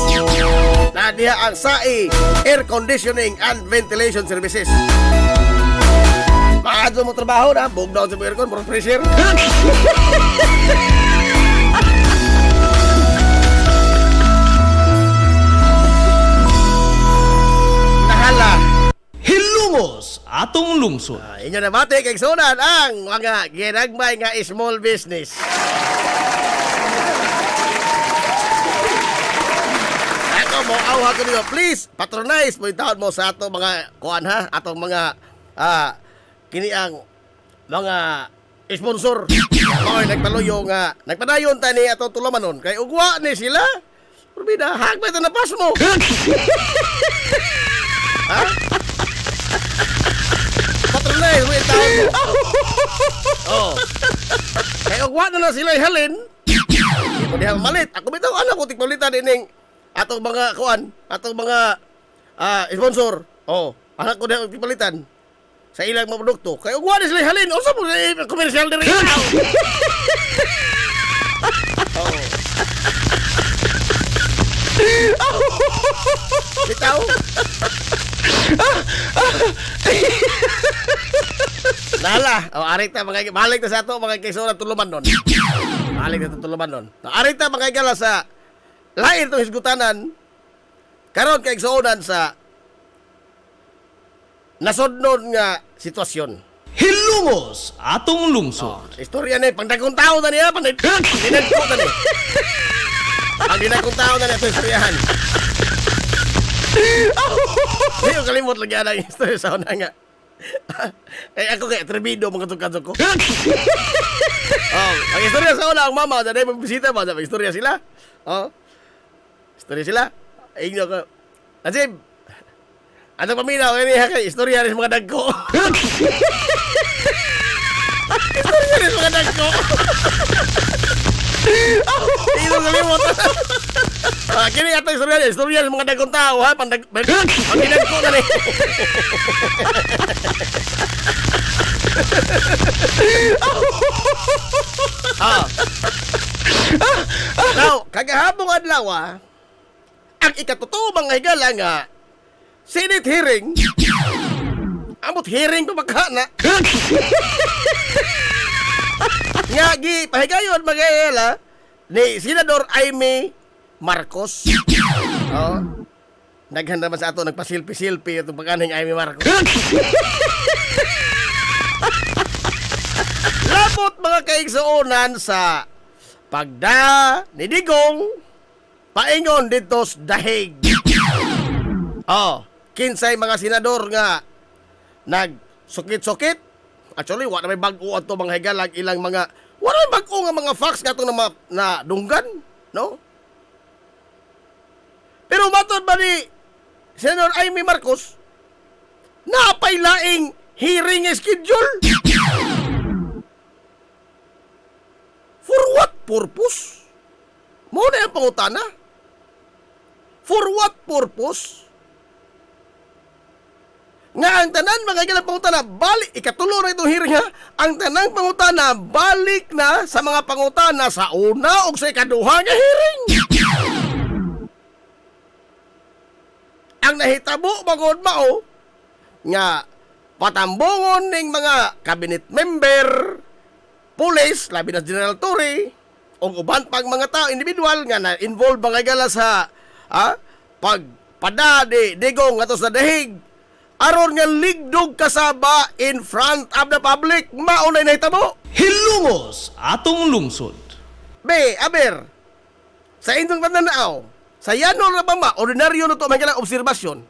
na diha ang SAI Air Conditioning and Ventilation Services. Makadto mo trabaho na, bug down sa aircon, more pressure. Nahala. Hilungos atong lungsod. Inyo na mati kay sunan ang mga ginagmay nga small business. Ako mo awha ko niyo, please patronize mo itawad mo sa ato mga kuan ha, atong mga kini ang mga sponsor. Mga nagpaluyo nga nagpadayon tani atong tulumanon kay ugwa ni sila. Purbida, hagmay ta na pas mo. Ha? Patronize mo itawad mo. Oh. Kaya ugwa na sila ihalin. Hindi mo diha malit. Ako bitaw anak ko tigpalitan dining atong mga kuan, atong mga sponsor. Oh, anak ko diha tigpalitan sa ilang mga produkto. Kaya ugwa na sila ihalin. O sa mo commercial diri. Oh. Bitaw. Nala, arit ta mga balik ta sa ato mga kaigsuonan tuluman nun. Balik ta tuluman nun. Arit ta mga igala sa lain tong hisgutanan karon kaigsuonan sa nasodnon nga sitwasyon. Hilungos atong lungsod. Istorya ni pangdagkong tao na niya, pangdagkong na ni. Pangdagkong tao na niya ito istoryahan. Hindi ko kalimot lagi ang istorya sa una nga. Eh ako kay trebido mga tukad ko. Oh, ang istorya sa una ang mama, dahil magbisita ba, sa istorya sila. Oh. Istorya sila. Ay inyo ko. Nasib. Ano paminaw ini kay istorya rin mga dagko. Istorya rin mga dagko. Hindi ko kalimot. Kini ato istorya rin mga dagkong tao ha, pangdagko na ni. Now, kagahapong adlaw ang ikatuto mga higala nga Senate hearing. Amot hearing pa magkana. Nga gi pahigayon mga higala ni Senador Amy Marcos. Oh. Naghanda man sa ato nagpasilpi-silpi itong pagkaning Amy Marcos. Labot mga kaigsuonan sa pagda ni Digong paingon dito sa dahig. Oh, kinsay mga senador nga nagsukit-sukit. Actually, wala may bag-o ato mga higalag ilang mga wala may bag-o nga mga facts nga itong na dunggan, no? Pero matod ba ni Senador Amy Marcos napay laing hearing schedule? For what purpose? Mo na ang pangutana? For what purpose? Nga ang tanan mga ganang pangutana, balik, ikatulo na itong hearing ha, ang tanang pangutana, balik na sa mga pangutana sa una o sa ikaduha nga hearing. Ang nahitabo bagod mao, nga patambungon ng mga cabinet member, police, labi na General Torre, o uban pang mga tao, individual, nga na-involve mga gala sa pagpada di Digong ato sa dahig, aron nga ligdog kasaba in front of the public, maunay na hitabo. Hilungos atong lungsod. Be, aber, sa inyong pananaaw, sa yanol na ba ordinaryo na ito mga obserbasyon,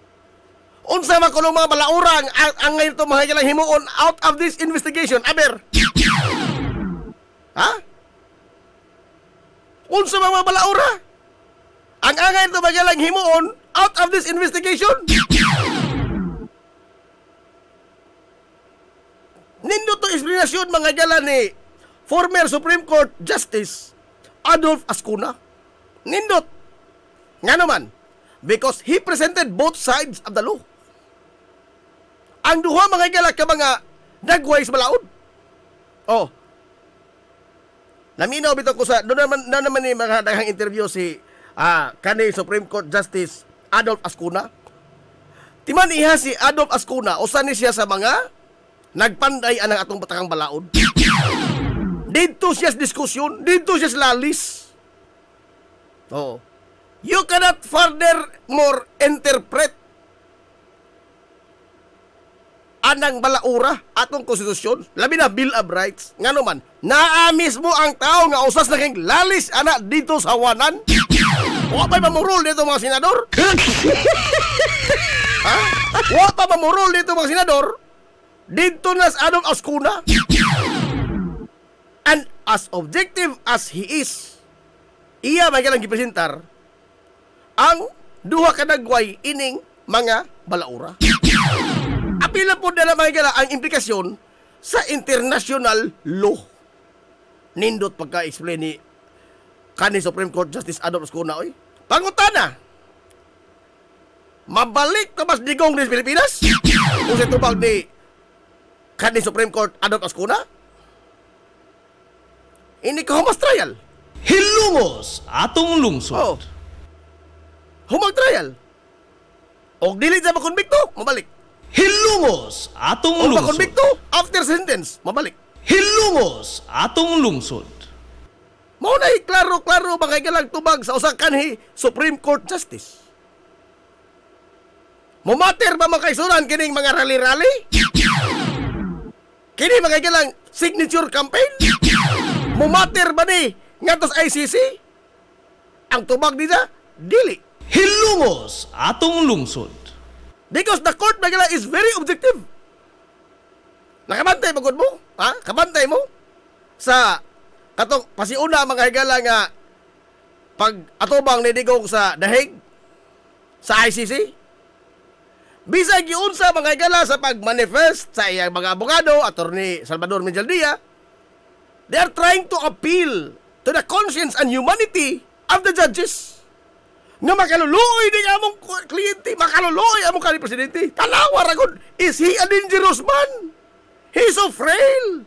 Unsa man kuno mga balaurang ang ngayon to mga higala himuon out of this investigation, aber. Ha? Unsa man mga balaura? Ang angay to mga higala himuon out of this investigation? Nindot to explanation mga higala ni former Supreme Court Justice Adolf Ascuna. Nindot. Nga naman, because he presented both sides of the law. Ang duha mga higala ka mga nagway sa balaod. Oh. Naminaw bitaw ko sa doon naman ni mga daghang interview si kanhi Supreme Court Justice Adolf Ascuna. Timan iha si Adolf Ascuna usa ni siya sa mga nagpanday anang atong batakang balaod. Dito siya sa diskusyon, dito siya sa lalis. Oh. You cannot further more interpret anang balaura atong konstitusyon, labi na Bill of Rights. Ngano man, naa mismo ang tao nga usas na king lalis ana dito sa wanan. Wa pa mamurol dito mga senador? Ha? Wa pa mamurol dito mga senador? Dito na sa Adolf Ascuna. And as objective as he is, iya may galang gipresentar ang duha ka nagway ining mga balaura. Apila po na mga gala ang implikasyon sa international law. Nindot pagka-explain ni kanhi Supreme Court Justice Adolf Ascuna, oy. Pangutana, mabalik ka mas digong sa Pilipinas? Kung sa tubag ni kanhi Supreme Court Adolf Ascuna? Ini ka humas trial. Hilungos atong lungsod. Oh. Humag trial. O dili sa makonbikto, mabalik. Hilungos atong O lungsod. makonbikto, after sentence, mabalik. Hilungos atong lungsod. Mao na klaro-klaro mga galang tubag sa usa kanhi Supreme Court Justice. Mumater ba makaisuran kining mga rally-rally? Kini mga galang signature campaign? Mumater ba ni ngatos ICC? Ang tubag nila, dili. Hilungos atong lungsod. Because the court mga galang is very objective. Nakabantay magod mo? Ha? Kabantay mo? Sa katong pasiuna mga higala nga pag atubang ni digong sa The Hague sa ICC. Bisag giunsa mga higala sa pag-manifest sa iyang mga abogado, Attorney Salvador Menjaldia, they are trying to appeal to the conscience and humanity of the judges. Nga makaluluoy din among kliyente, makaluluoy among kanhi presidente. Tanawa ragod, is he a dangerous man? He's so frail.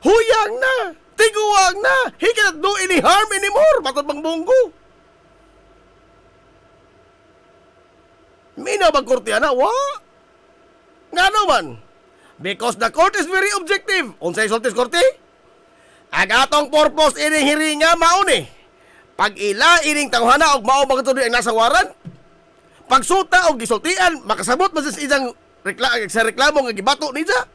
Huyang na. Tiguang na. He cannot do any harm anymore. Matod bang bunggo. Mina bang korte na? Wa? Nga naman. Because the court is very objective. Unsay sultis korte? Ang atong purpose ining hiringa mauni. Pag ila ining tawhana og mao magtuloy ang nasa waran. Pagsuta og gisultian, makasabot man sa isang reklamo nga gibato niya.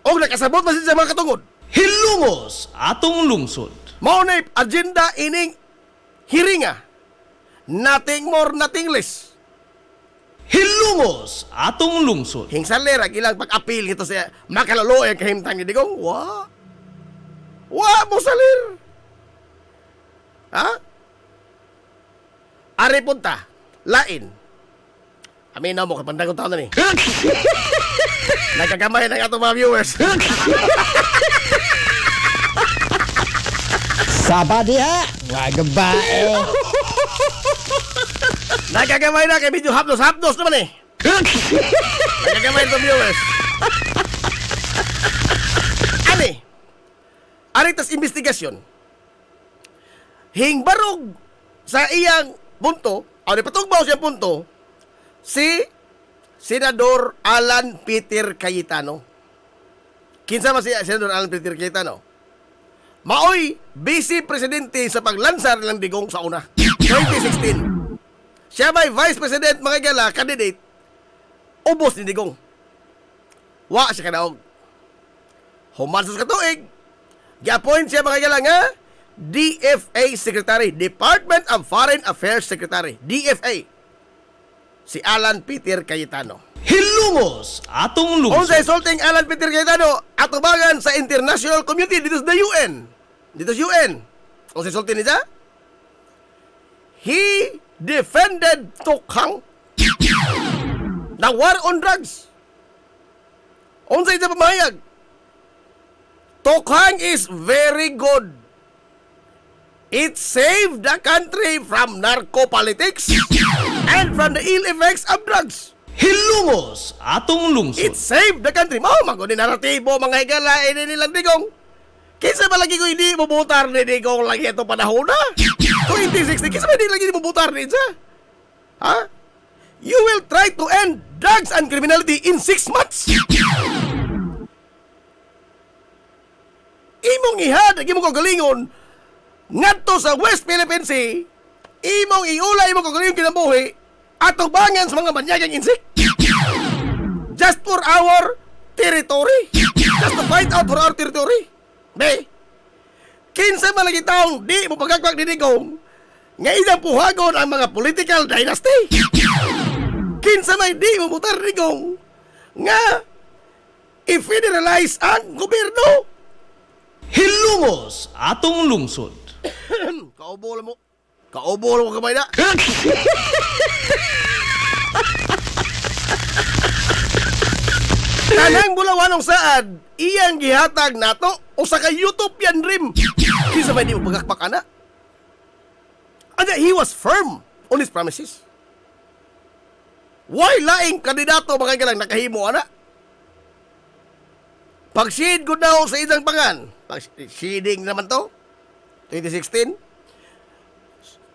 Og nakasabot man sa mga katungod. Hilungos atong lungsod. Mao na agenda ining hiringa. Nothing more, nothing less. Hilungos atong lungsod. Hingsaler ang ilang pag-appeal ito sa makaluluoy ang kahimtang ni Digong. Wa mo salir. Ha? Ari punta. Lain. Amin na mo kapandang taon na ni. Nagkagamay ng atong mga viewers. Sabadiha, wagabae. Nagkagamay na kay medyo hapdos naman eh. Nagkagamay ng viewers. Ani? Aritas investigasyon. Hingbarog sa iyang punto, o patugbaw siyang punto, si Senador Alan Peter Cayetano. Kinsa man si Senador Alan Peter Cayetano? Maoy vice presidente sa paglansar ng Digong sa una, 2016. Siya may vice president mga gala candidate. Ubos ni Digong. Wa siya kadaog. Human sa katuig, gi-appoint siya mga gala nga DFA Secretary, Department of Foreign Affairs Secretary, DFA. si Alan Peter Cayetano. Hilungos atong lungsod. Unsay sulting Alan Peter Cayetano atubangan sa international community dito sa UN. Dito sa UN. Unsay sulti niya? He defended Tokhang na war on drugs. Unsay siya pamahayag? Tokhang is very good. It saved the country from narco-politics and from the ill effects of drugs. Hilungos atong lungsod. It saved the country. Mao man ko ni naratibo mga higala ini nilang digong. Kinsa ba lagi ko hindi mubutar ni digong lagi ito panahon na? 2060 kinsa ba hindi lagi mubutar ni siya? Ha? You will try to end drugs and criminality in 6 months. Imong ihad, imong kagalingon ngadto sa West Philippine Sea, imong iulay imong kagalingon kinabuhi atong bangan sa mga banyagang insik. Just for our territory. Just to fight out for our territory. Be, kinsa man lagi taong di mo pagkagwag dinigong nga idang puhagon ang mga political dynasty. Kinsa may di mo mutar dinigong nga i-federalize ang gobyerno. Hilungos atong lungsod. Kaubo mo kamay na. Tanang bulawanong saad, iyang gihatag nato usa ka utopian dream. Kinsa may di mo pagakpak ana? And he was firm on his promises. Why laing kandidato mga galang nakahimo ana? Pag-seed ko daw sa isang pangan. Pag-seeding naman to. 2016.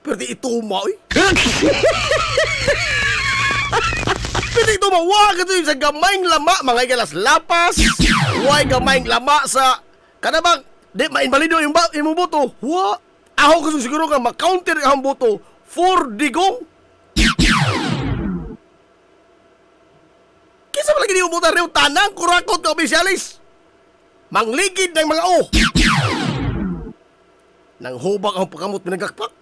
Pero di ituma, oy. Pero di ituma. Wag ito yung sa gamayng lama. Mga igalas lapas. Wag gamayng lama sa... Kanabang, di mainvalido yung boto. Wa. Ako kasi siguro nga ma-counter ang boto for digong. Kisa malagi di umutan rin tanang kurakot na opisyalis. Mangligid ng mga o. Nang hubak ang pagkamot pinagakpak.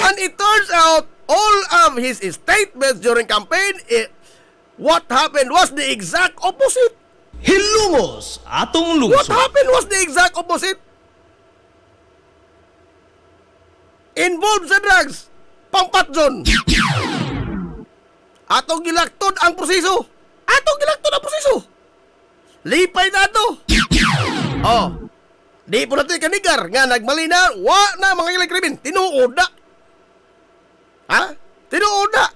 And it turns out, all of his statements during campaign, what happened was the exact opposite. Hilungos atong What lungsod. happened was the exact opposite. Involved sa drugs, pangpatjon. Atong gilaktod ang proseso. Lipay na ito. Oh. Di po natin kanigar nga nagmali na. Wa na mga ilang krimen. Tinuod na. Ha? Tinuod na.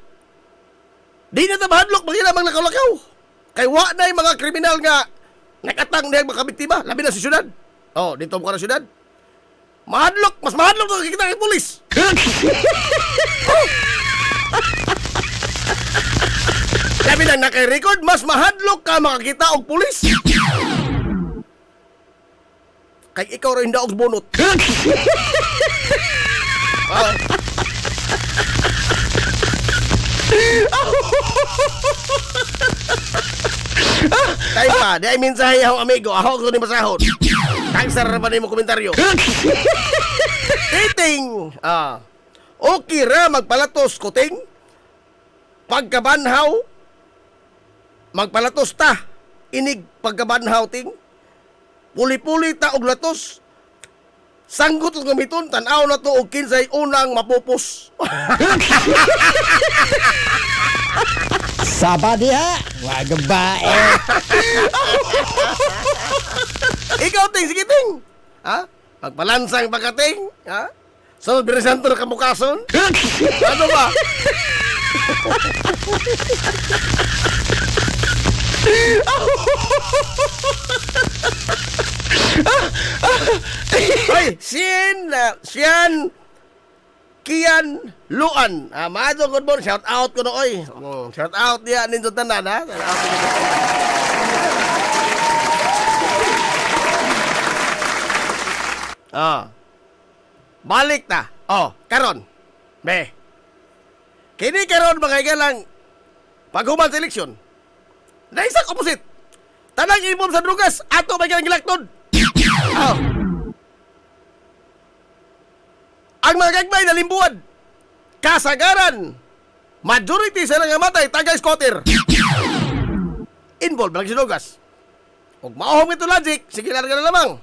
Di na tabahadlok mga ilang nakalakaw. Kay wa na yung mga kriminal nga nakatang na yung mga kabiktima. Labi na sa syudad. Oh, dito mo ka na syudad. Mahadlok. Mas mahadlok ito kikita ng polis. Labi na naka-record, mas mahadlok ka makakita og pulis. Kay ikaw rin daog bunot. Tayo pa, di ay mensahe akong amigo. Ako ko ni masahod. Tangsar pa ni mo komentaryo. Titing. Okay ra magpalatos kuting. Pagkabanhaw, magpalatos ta. Inig pagkabanhaw ting. Puli-puli ta og latos. Sanggot og gamiton tan-aw na to og kinsay unang mapupos. Saba diha. Wag bae. Ikaw ting sige ting. Ha? Magpalansang pagkating, ha? So birisanto na kamukason. Ano ba? Hoy, Sian Kian Luan. Maado good morning. Shout out ko no oy. Shout out dia ninyo tanan ha. Shout out ninyo tanan. Balik ta. Karon. Be. Kini karon mga igalang paghuman sa eleksyon. Na isang opposite. Tanang involved sa drugas ato may gilaktod. Ang mga gagmay na limbuan. kasagaran, majority sila nga matay, taga-squatter. Involved lang si Dugas. Kung maohong ito logic, sige larga na lamang.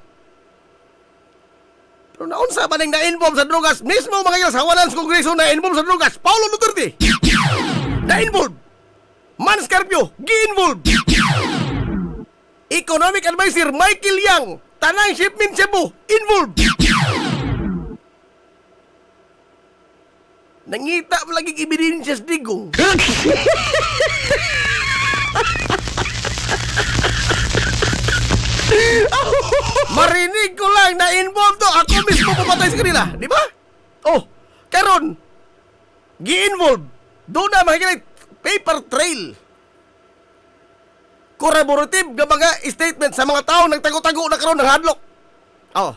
Pero naunsa pa ning na-involve sa drugas, mismo mga sa hawalan sa Kongreso na-involve sa drugas, Paulo Duterte, na-involve. Man Scarpio, gi-involve. Economic Advisor Michael Yang, tanang shipment Cebu, involved. Nangita mo lagi ebidensya sa digong. Marinig ko lang na involved to. Ako mismo pumatay sa kanila, di ba? Oh, karon gi-involve. Doon na makikita paper trail. Corroborative nga mga statement sa mga tao nagtago-tago na karon ng hadlok. Oh.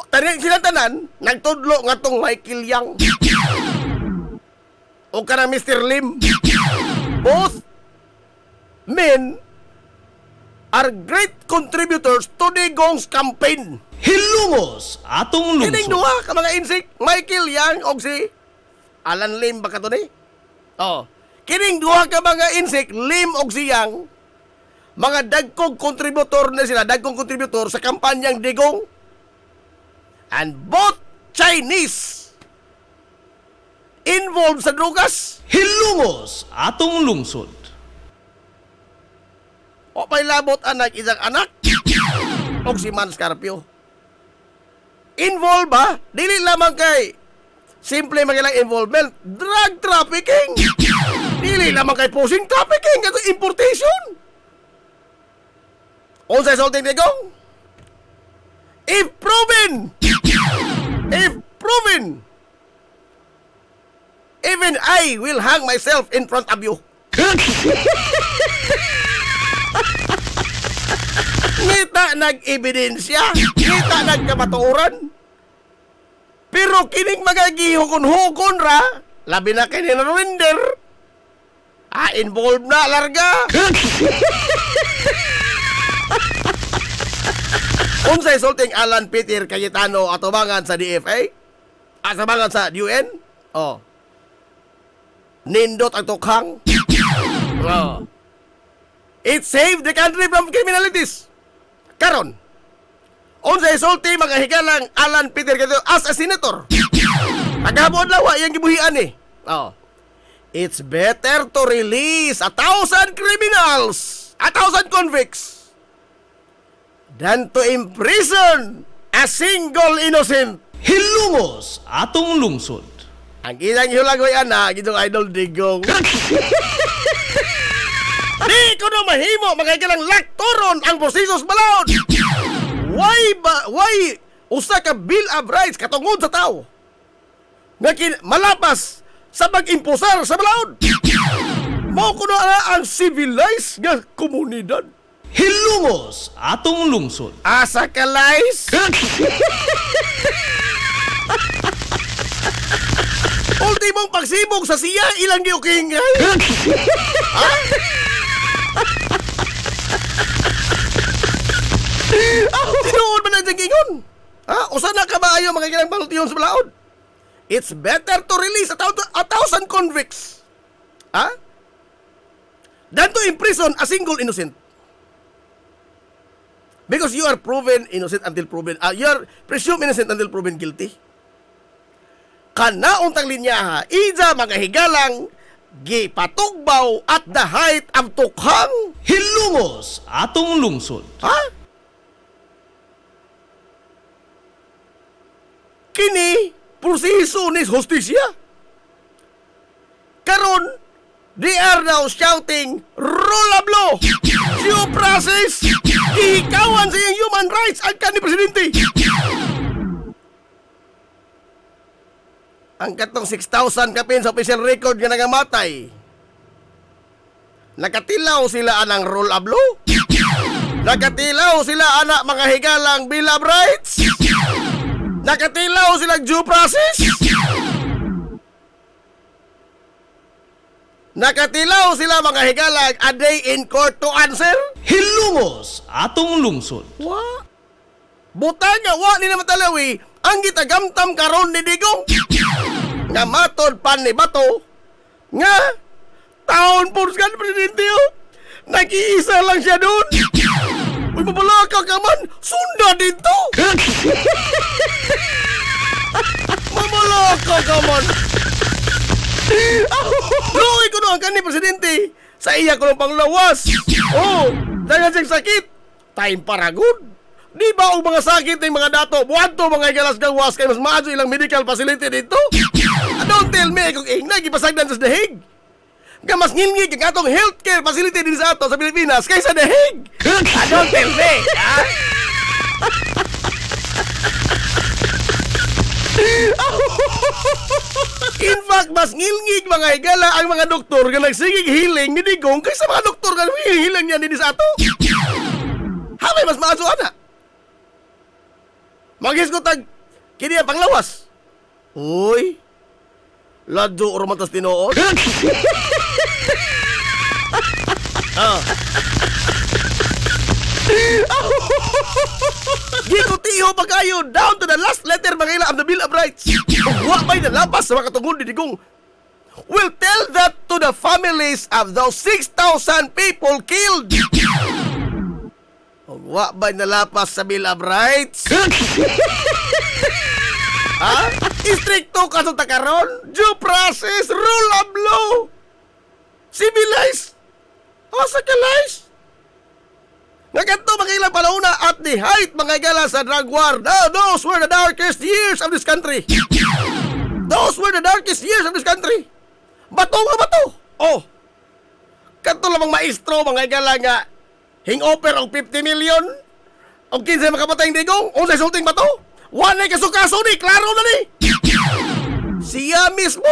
Tani sila tanan nagtudlo nga tong Michael Yang. O kanang Mr. Lim. Both men are great contributors to Digong's campaign. Hilumos atong Kining duha ka mga insik, Michael Yang og si Alan Lim ba kato ni? Oh. Kining duha ka mga insik, Lim og si Yang, mga dagkong contributor na sila, dagkong contributor sa kampanyang Digong. And both Chinese involved sa drugas. Hilumos atong lungsod. O pa'y labot anak isang anak o si Man Scarpio. Involved ba? Dili lamang kay simple magilang involvement. Drug trafficking. Dili lamang kay posing trafficking. Ito importation. Unsay sulting Digong? If proven, even I will hang myself in front of you. Ngita nag-ebidensya, ngita nagkamatuoran. Pero kining mga gihukon-hukon ra, labi na kay ni Rwinder, involved na larga. Unsay sulting Alan Peter Cayetano atubangan sa DFA? Atubangan sa UN? Oh. Nindot ang tukhang. Oh. It saved the country from criminalities. Karon, unsay sulti mga higalang Alan Peter Cayetano as a senator? Naghabod lawa yung gibuhian eh. Oh. It's better to release 1,000 criminals, 1,000 convicts, than to imprison a single innocent. Hilumos atong lungsod. Ang ilang hulagoy ana, gitong Idol Digong. Di ko na mahimo, magagalang laktoron ang prosesos balaod. Why usa ka Bill of Rights katungod sa tao nga malapas sa pag-impusar sa balaod? Mao kuno ana ang civilized nga komunidad. Hilumos atong lungsod. Asa ka lies? Ultimong pagsibog sa siya ilang giukingay. Ha? Tinuod man ang jagingon. Ha? Usa na ka ba ayo mga ilang balutiyon sa balaod? It's better to release 1,000 convicts. Ha? Than to imprison a single innocent. Because you are proven innocent until proven, you are presumed innocent until proven guilty. Kana untang linya, ija mga higalang gipatugbaw at the height of tukhang. Hilumos atong lungsod. Ha? Kini proseso ni hustisya. Karon, they are now shouting, rule of law, due process, ihikawan sa iyang human rights ang kanhi presidente. Ang katong 6,000 kapin sa official record nga nangamatay, nakatilaw sila anang rule of law? Nakatilaw sila anak mga higalang Bill of Rights? Nakatilaw sila due process? Nakatilaw sila mga higalang a day in court to answer? Hilumos atong lungsod. Wa? Butang nga wa ni na matalawi ang gitagamtam karon ni Digong. nga matod pan ni Bato nga taon po sa presidente nag-iisa lang siya doon. Uy, mabalaka ka man, sunda dito. Mabalaka ka man. Luoy ko no ang kanil presidente. Sa iya ko ng panglawas. Dahil siyang sakit. Time para good. Di ba ang mga sakit ng mga dato, buwan to mga galas gawas kay mas maadyo ilang medical facility dito? Don't tell me kung nagipasagdan sa dahig. Nga mas ngilngig ang atong healthcare facility din sa ato sa Pilipinas kaysa dahig. Don't tell me. In fact, mas ngilngig mga higala ang mga doktor nga nagsigig healing ni Digong kaysa mga doktor nga hihilang niya din sa ato. Hamay mas maadyo ana. Magis ko tag kini ang panglawas. Uy. Ladyo o romantas tinoon. Gikutiho pa kayo down to the last letter mga ila of the Bill of Rights. Wa ba'y nalabas sa mga katungod ni Digong. We'll tell that to the families of those 6,000 people killed. Wa ba'y nalapas sa Bill of Rights? Istrikto ka sa takaron, due process, rule of law, civilized, sakalize. Nga ganito mga ilang palauna at the height mga igala sa drug war. Those were the darkest years of this country. Those were the darkest years of this country. Bato nga bato. Kanto lamang maestro mga igala nga hing-offer og 50 million og 15 makapatay Digong o sa sulting bato. Wala kasukaso ni, klaro na ni. Siya mismo,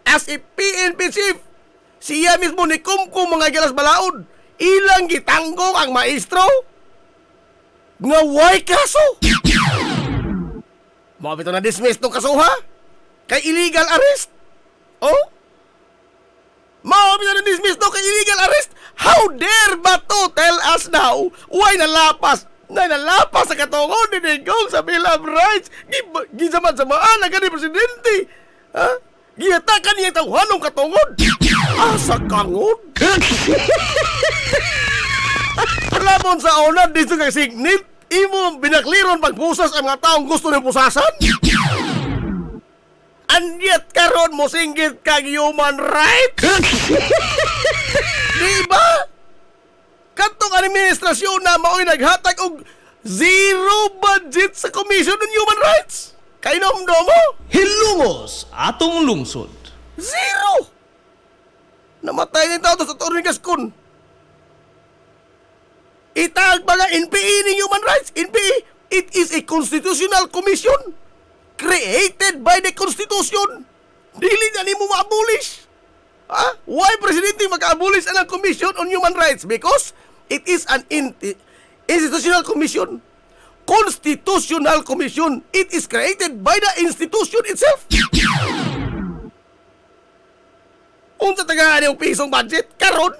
as a PNP chief, siya mismo ni kumkum mga galas balaod, ilang gitanggong ang maestro nga way kaso. Mabito na dismiss tong kaso ha? Kay illegal arrest. Mabito na dismiss tong kay illegal arrest. How dare ba to tell us now why nalapas sa katungon ni Digong sa Bill of Rights? Gisaman-samaan na gani presidente. Giyatakan niya tawhanong katungon. Asa kangon? Lamon sa una, dito kay signit, imo binakliron pagpusas ang mga taong gusto ng pusasan. And yet karon mo singgit kag human rights. Diba? Kantong administrasyon na mao'y naghatag og zero budget sa Commission on Human Rights. Kainomdo mo? Hilungos atong lungsod. Zero! Namatay ng tao sa Torre Gascon. Itag mga NPE ni Human Rights. NPE, it is a constitutional commission created by the Constitution. Dili na ni mo ma-abolish. Why presidente mag-abolish ang Commission on Human Rights? Because it is an institutional commission. Constitutional commission. It is created by the institution itself. Unsa tagaan yung pisong budget karon?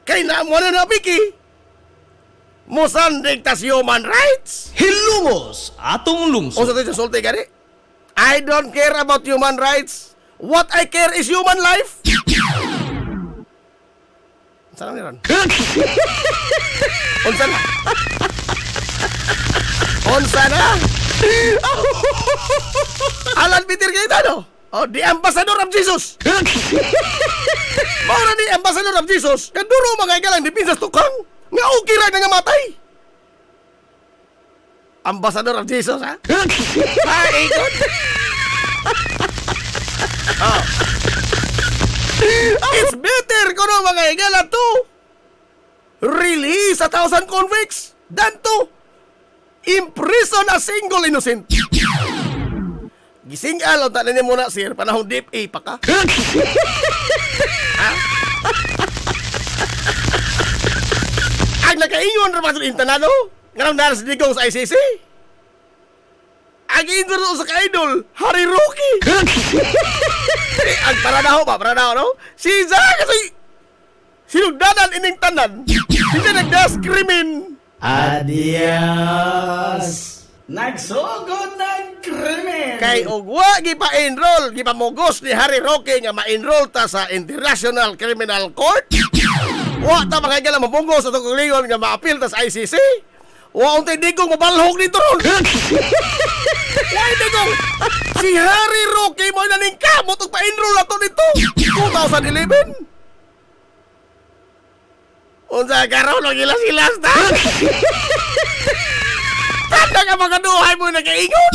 Kay naamo na napiki. Mosandig tas human rights. Hilungos atong lungsod. Unsa tayo sulti gani? I don't care about human rights. What I care is human life. Unsa na ron? Unsa na? Unsa na? Alan Peter Cayetano. The Ambassador of Jesus. Maura ni Ambassador of Jesus. Kaduro mga igalang depinsas tukang. Nga okay ra nga matay. Ambassador of Jesus, ha? Ikot. It's better kuno mga igala to release 1,000 convicts than to imprison a single innocent. Gising alaw ta na muna sir panahon deep A pa ka. Ang nakaingon ra ba sa internado nganong naras Digong sa ICC. Ang injured sa ka-idol, Harry Roque. Ang paradaho ba? Paradaho, no? Si Zah kasi sinugdanan ining tanan. Hindi nagdaskrimin. Adios. Nagsugod ng krimen. Kay ugwa gipa-enroll, gipamugos ni Harry Roque nga ma-enroll ta sa International Criminal Court. Wa ta mga igala mapungos sa tukulingon nga ma-appeal ta sa ICC. Wa untay digong mabalhog dito ron. Why digong? Si Harry Roque mo na ning kamot ug pa-enroll ato dito. 2011. Unsa karon og ilas-ilas ta? Tanda ka mga duhay mo nag-iingon.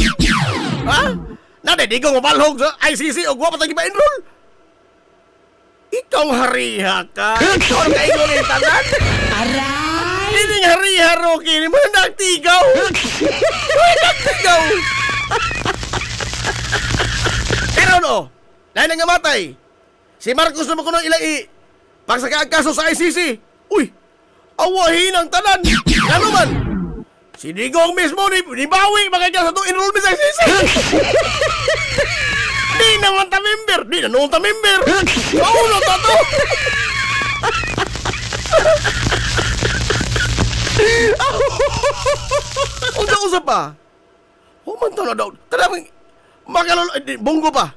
Ha? Nadidigong mabalhog sa ICC o guwa patang ipa-enroll. Ikaw hariha ka. Ikaw ang kaingon yung tanan. Aray! Hindi nga hariha, Rocky. Hindi mo na nagtigaw. Hindi nagtigaw. Pero no, dahil nang namatay, si Marcos naman ko nang ilai pagsaka ang kaso sa ICC. Uy, awahin ang tanan. Ano man? Si Digong mismo ni Bawi makikita sa to enrollment sa ICC. Di naman ta member. Di na noon ta member. Paulo ta to. Unsa pa? Human to na daw. Tanang makalolo, bunggo pa.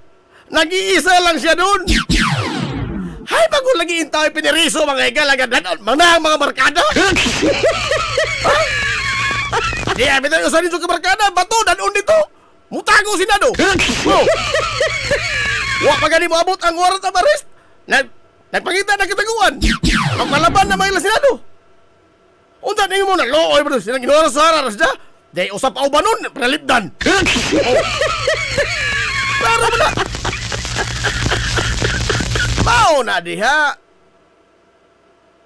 Nag-iisa lang siya doon. Hay, bago lagi intay piniriso mga igalagan. Mana ang mga markada? Di, abit ang usahin sa kamarkada. Bato, danon dito. Mutago Senado. Oh. Wa pa gani mo abot ang warrant of arrest. Nagpangita na kitaguan. Ang palaban na mga Senado. Unta ninyo mo na looy ba ito? Sinang ginawa sa hararas na. Day usap au banon, pralipdan. Oh. Para mo na. Mao na diha.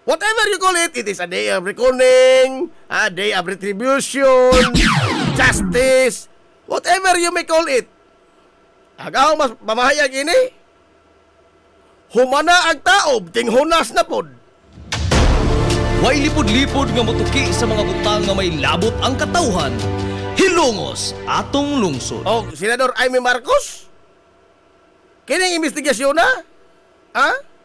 Whatever you call it, it is a day of reckoning, a day of retribution, justice, whatever you may call it. Agaw mas mamahayag ini. Humana ang taob, ting hunas na pod. Way lipod-lipod nga motuki sa mga butang nga may labot ang katawhan. Hilongos atong lungsod. O, Senador Aimee Marcos? Kining investigasyon na? Ha?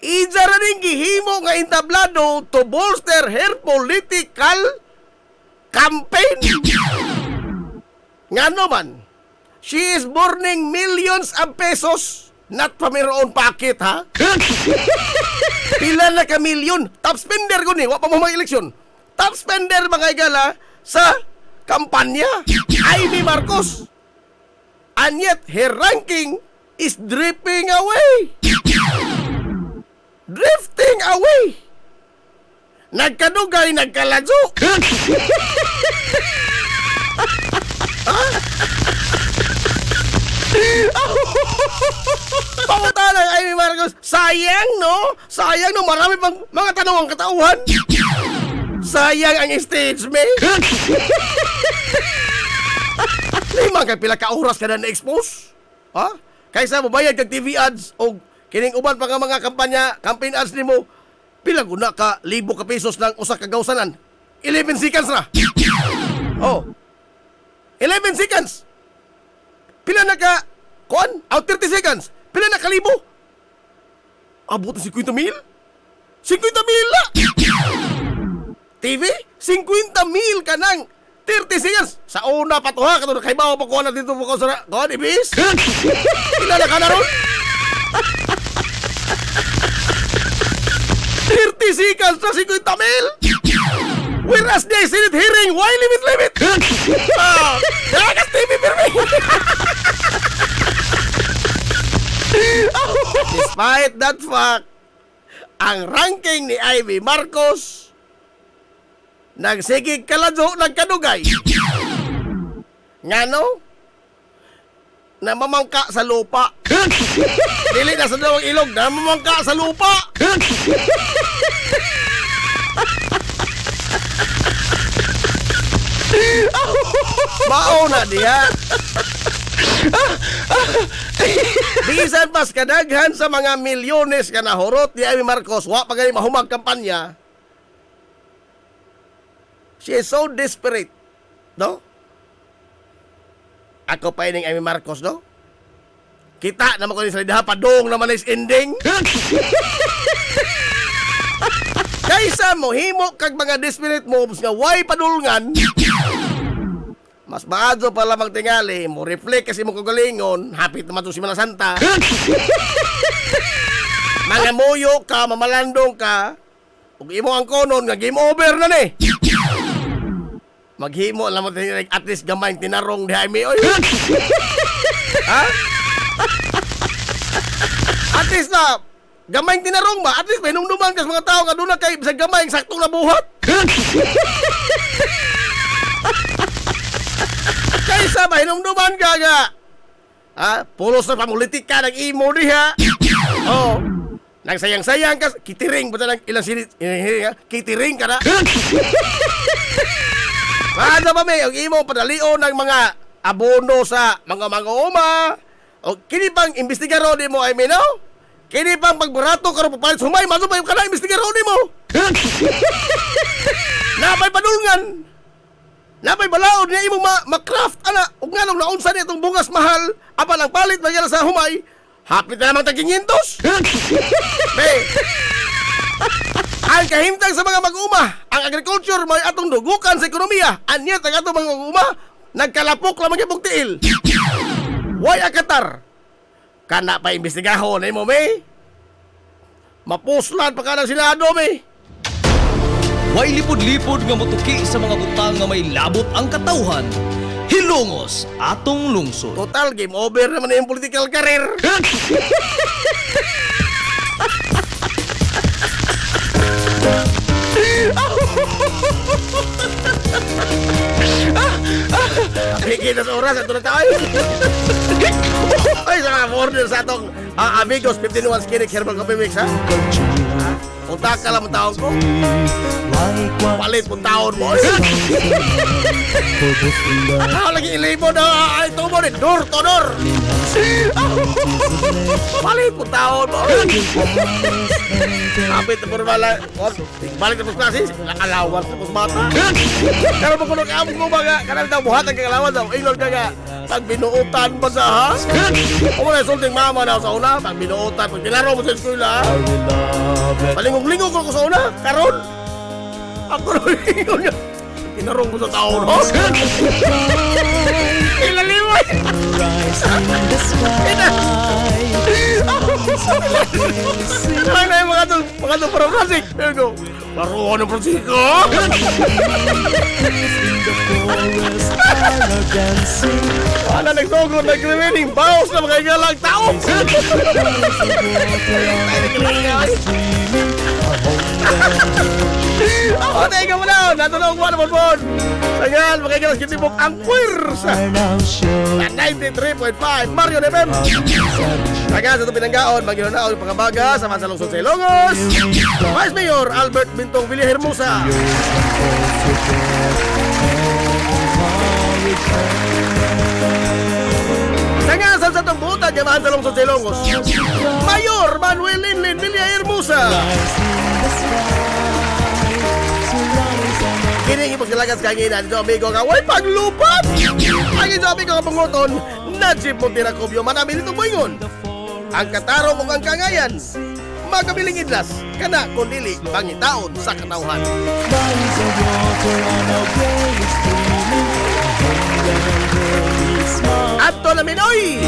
Ija ra ning gihimo nga entablado to bolster her political campaign. Ngano man? She is burning millions of pesos, not from her own pocket, ha? Pila na ka milyon. Top spender ko ni, wa pa mo mag-eleksyon. Top spender mga igala sa kampanya. Aimee Marcos. And yet, her ranking is dripping away. Drifting away. Nagkadugay, nagkaladyo. Pangutanan ay Marcos, sayang no? Sayang no, marami pang mga tanong ang katauhan. Sayang ang stage, me. Lima ka pila ka oras ka na na-expose. Ha? Kaysa mabayad kag TV ads o kining uban pa nga mga kampanya, campaign ads nimo, pila guna ka libo ka pesos ng usa ka gawsanan. 11 seconds na. Oh. 11 seconds. Pila na ka kuan? Out 30 seconds. Pila na ka libo? Abot na 50 mil? 50 mil na! TV? 50 mil ka ng 30 seconds. Sa una pa to ha, katulad kay bawa pa kuha na dito mo ko sa kuha, ibis? Pila na ka na ron? 30 seconds na 50 mil? Whereas the Senate hearing, why limit? Dagas TV pirmi! Despite that fact, ang ranking ni Aimee Marcos nagsigig kaladyo, nagkadugay. Ngano? Namamangka sa lupa. Dili na sa dawang ilog, namamangka sa lupa. Mao na diha. Bisan pas kadaghan sa mga milyones ka nahurot ni Aimee Marcos, wa pa gani mahumag kampanya. She is so desperate, no? Ako pa ining Aimee Marcos, no? Kita naman ko ni salida padong naman is ending. Kaysa mo himo kag mga desperate moves nga why padulngan. Mas maadto pa lamang tingali, mo reflect kasi mo kagalingon, hapit naman to si Semana Santa. Mga muyo ka, mamalandong ka, ug imo ang konon nga game over na ni. Maghimo lang mo tingali, at least gamay tinarong di mi oy. Ha? At least na gamay tinarong ba? At least may numduman kas mga tao nga doon na kay bisag gamay saktong nabuhat. Kaysa ba hinumduman ka nga? Ha? Pulos na pamulitik ka ng imo diha. Oh. Nagsayang-sayang ka, kitiring ba lang ilang sinit, kitiring ka na. Ano ba may, ang imo padalion ng mga abono sa mga uma, o kini pang investigaro di mo, I mean, no? Kini pang pagbarato ka rin papalit, sumay, masumay ka na investigaro di mo. Napay padulngan, napay balaod niya imo ma-craft, ana, ug nga nung naunsa niya itong bungas mahal, apa lang palit, magyala sa humay, hapit na naman tag-500. Be, ang kahimtang sa mga mag-uma, ang agriculture may atong dugukan sa ekonomiya. Anya tag ato mga mag-uma, nagkalapok lamang yung tiil. Way akatar. Kana pa imbestigahon mo, me. Mapuslan pa ka ng Senado, me. Way lipod-lipod nga motuki sa mga butang nga may labot ang katawhan. Hilongos atong lungsod. Total, game over naman na yung political career. Bigyan na sa oras, ito na tayo. Ay, sa mga order sa atong amigos, 51 Skinny Herbal Coffee Mix, ha? Punta ka lang ang taon ko. Palit po taon mo. Ako lagi ilibo na ay tubo ni Dur Todor. Palit po taon mo. Kapit na po naman. Balik na po klase. Alawan sa po bata. Pero po kung kaamog mo baga, kanang daw buhatan kang alawan daw. Ingon ka nga, pag binuutan ba sa ha? O wala sulting mama na sa una, pag binuutan, pag nilaro mo sa eskwela ha? Palingong-lingong ko sa una, karon. Ako rin yun. Tinarong ko sa taon, ho? Ilaliway! Kailan na yung mga itong parang Fransik? There you go. Laruan ng Fransiko! Wala nagsugod, nag-remaining baos na mga igalang tao! O, teka mo na! Natulog mo naman po! Sagal, makikilas kitibok ang pwersa! Sa 93.5 Marion FM! Sagal, sa itong pinanggaon, mag-inunaon pagkabaga sa Mansang Lungsod sa Ilongos! Vice Mayor Albert Bintong Villahermosa! Sagal, sa itong butan niya Mansang Lungsod sa Ilongos! Mayor Manuel Linlin Villahermosa! Kining ipos kalagas kanginan ito amigo ka way paglupat. Ang ito amigo ka panguton Najib Montiracobio manami nito buingon. Ang katarong ug ang kangayan magabiling idlas kana kundili pangitaon sa katawhan. Adto na Minoy.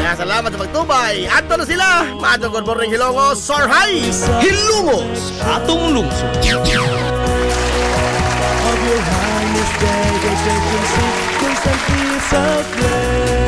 Kaya salamat sa pagtubay. Adto na sila. Maadto good morning Hilongos. Sorhay. Hilongos atong lungsod. Your highness, there is vacancy, constant peace of grace.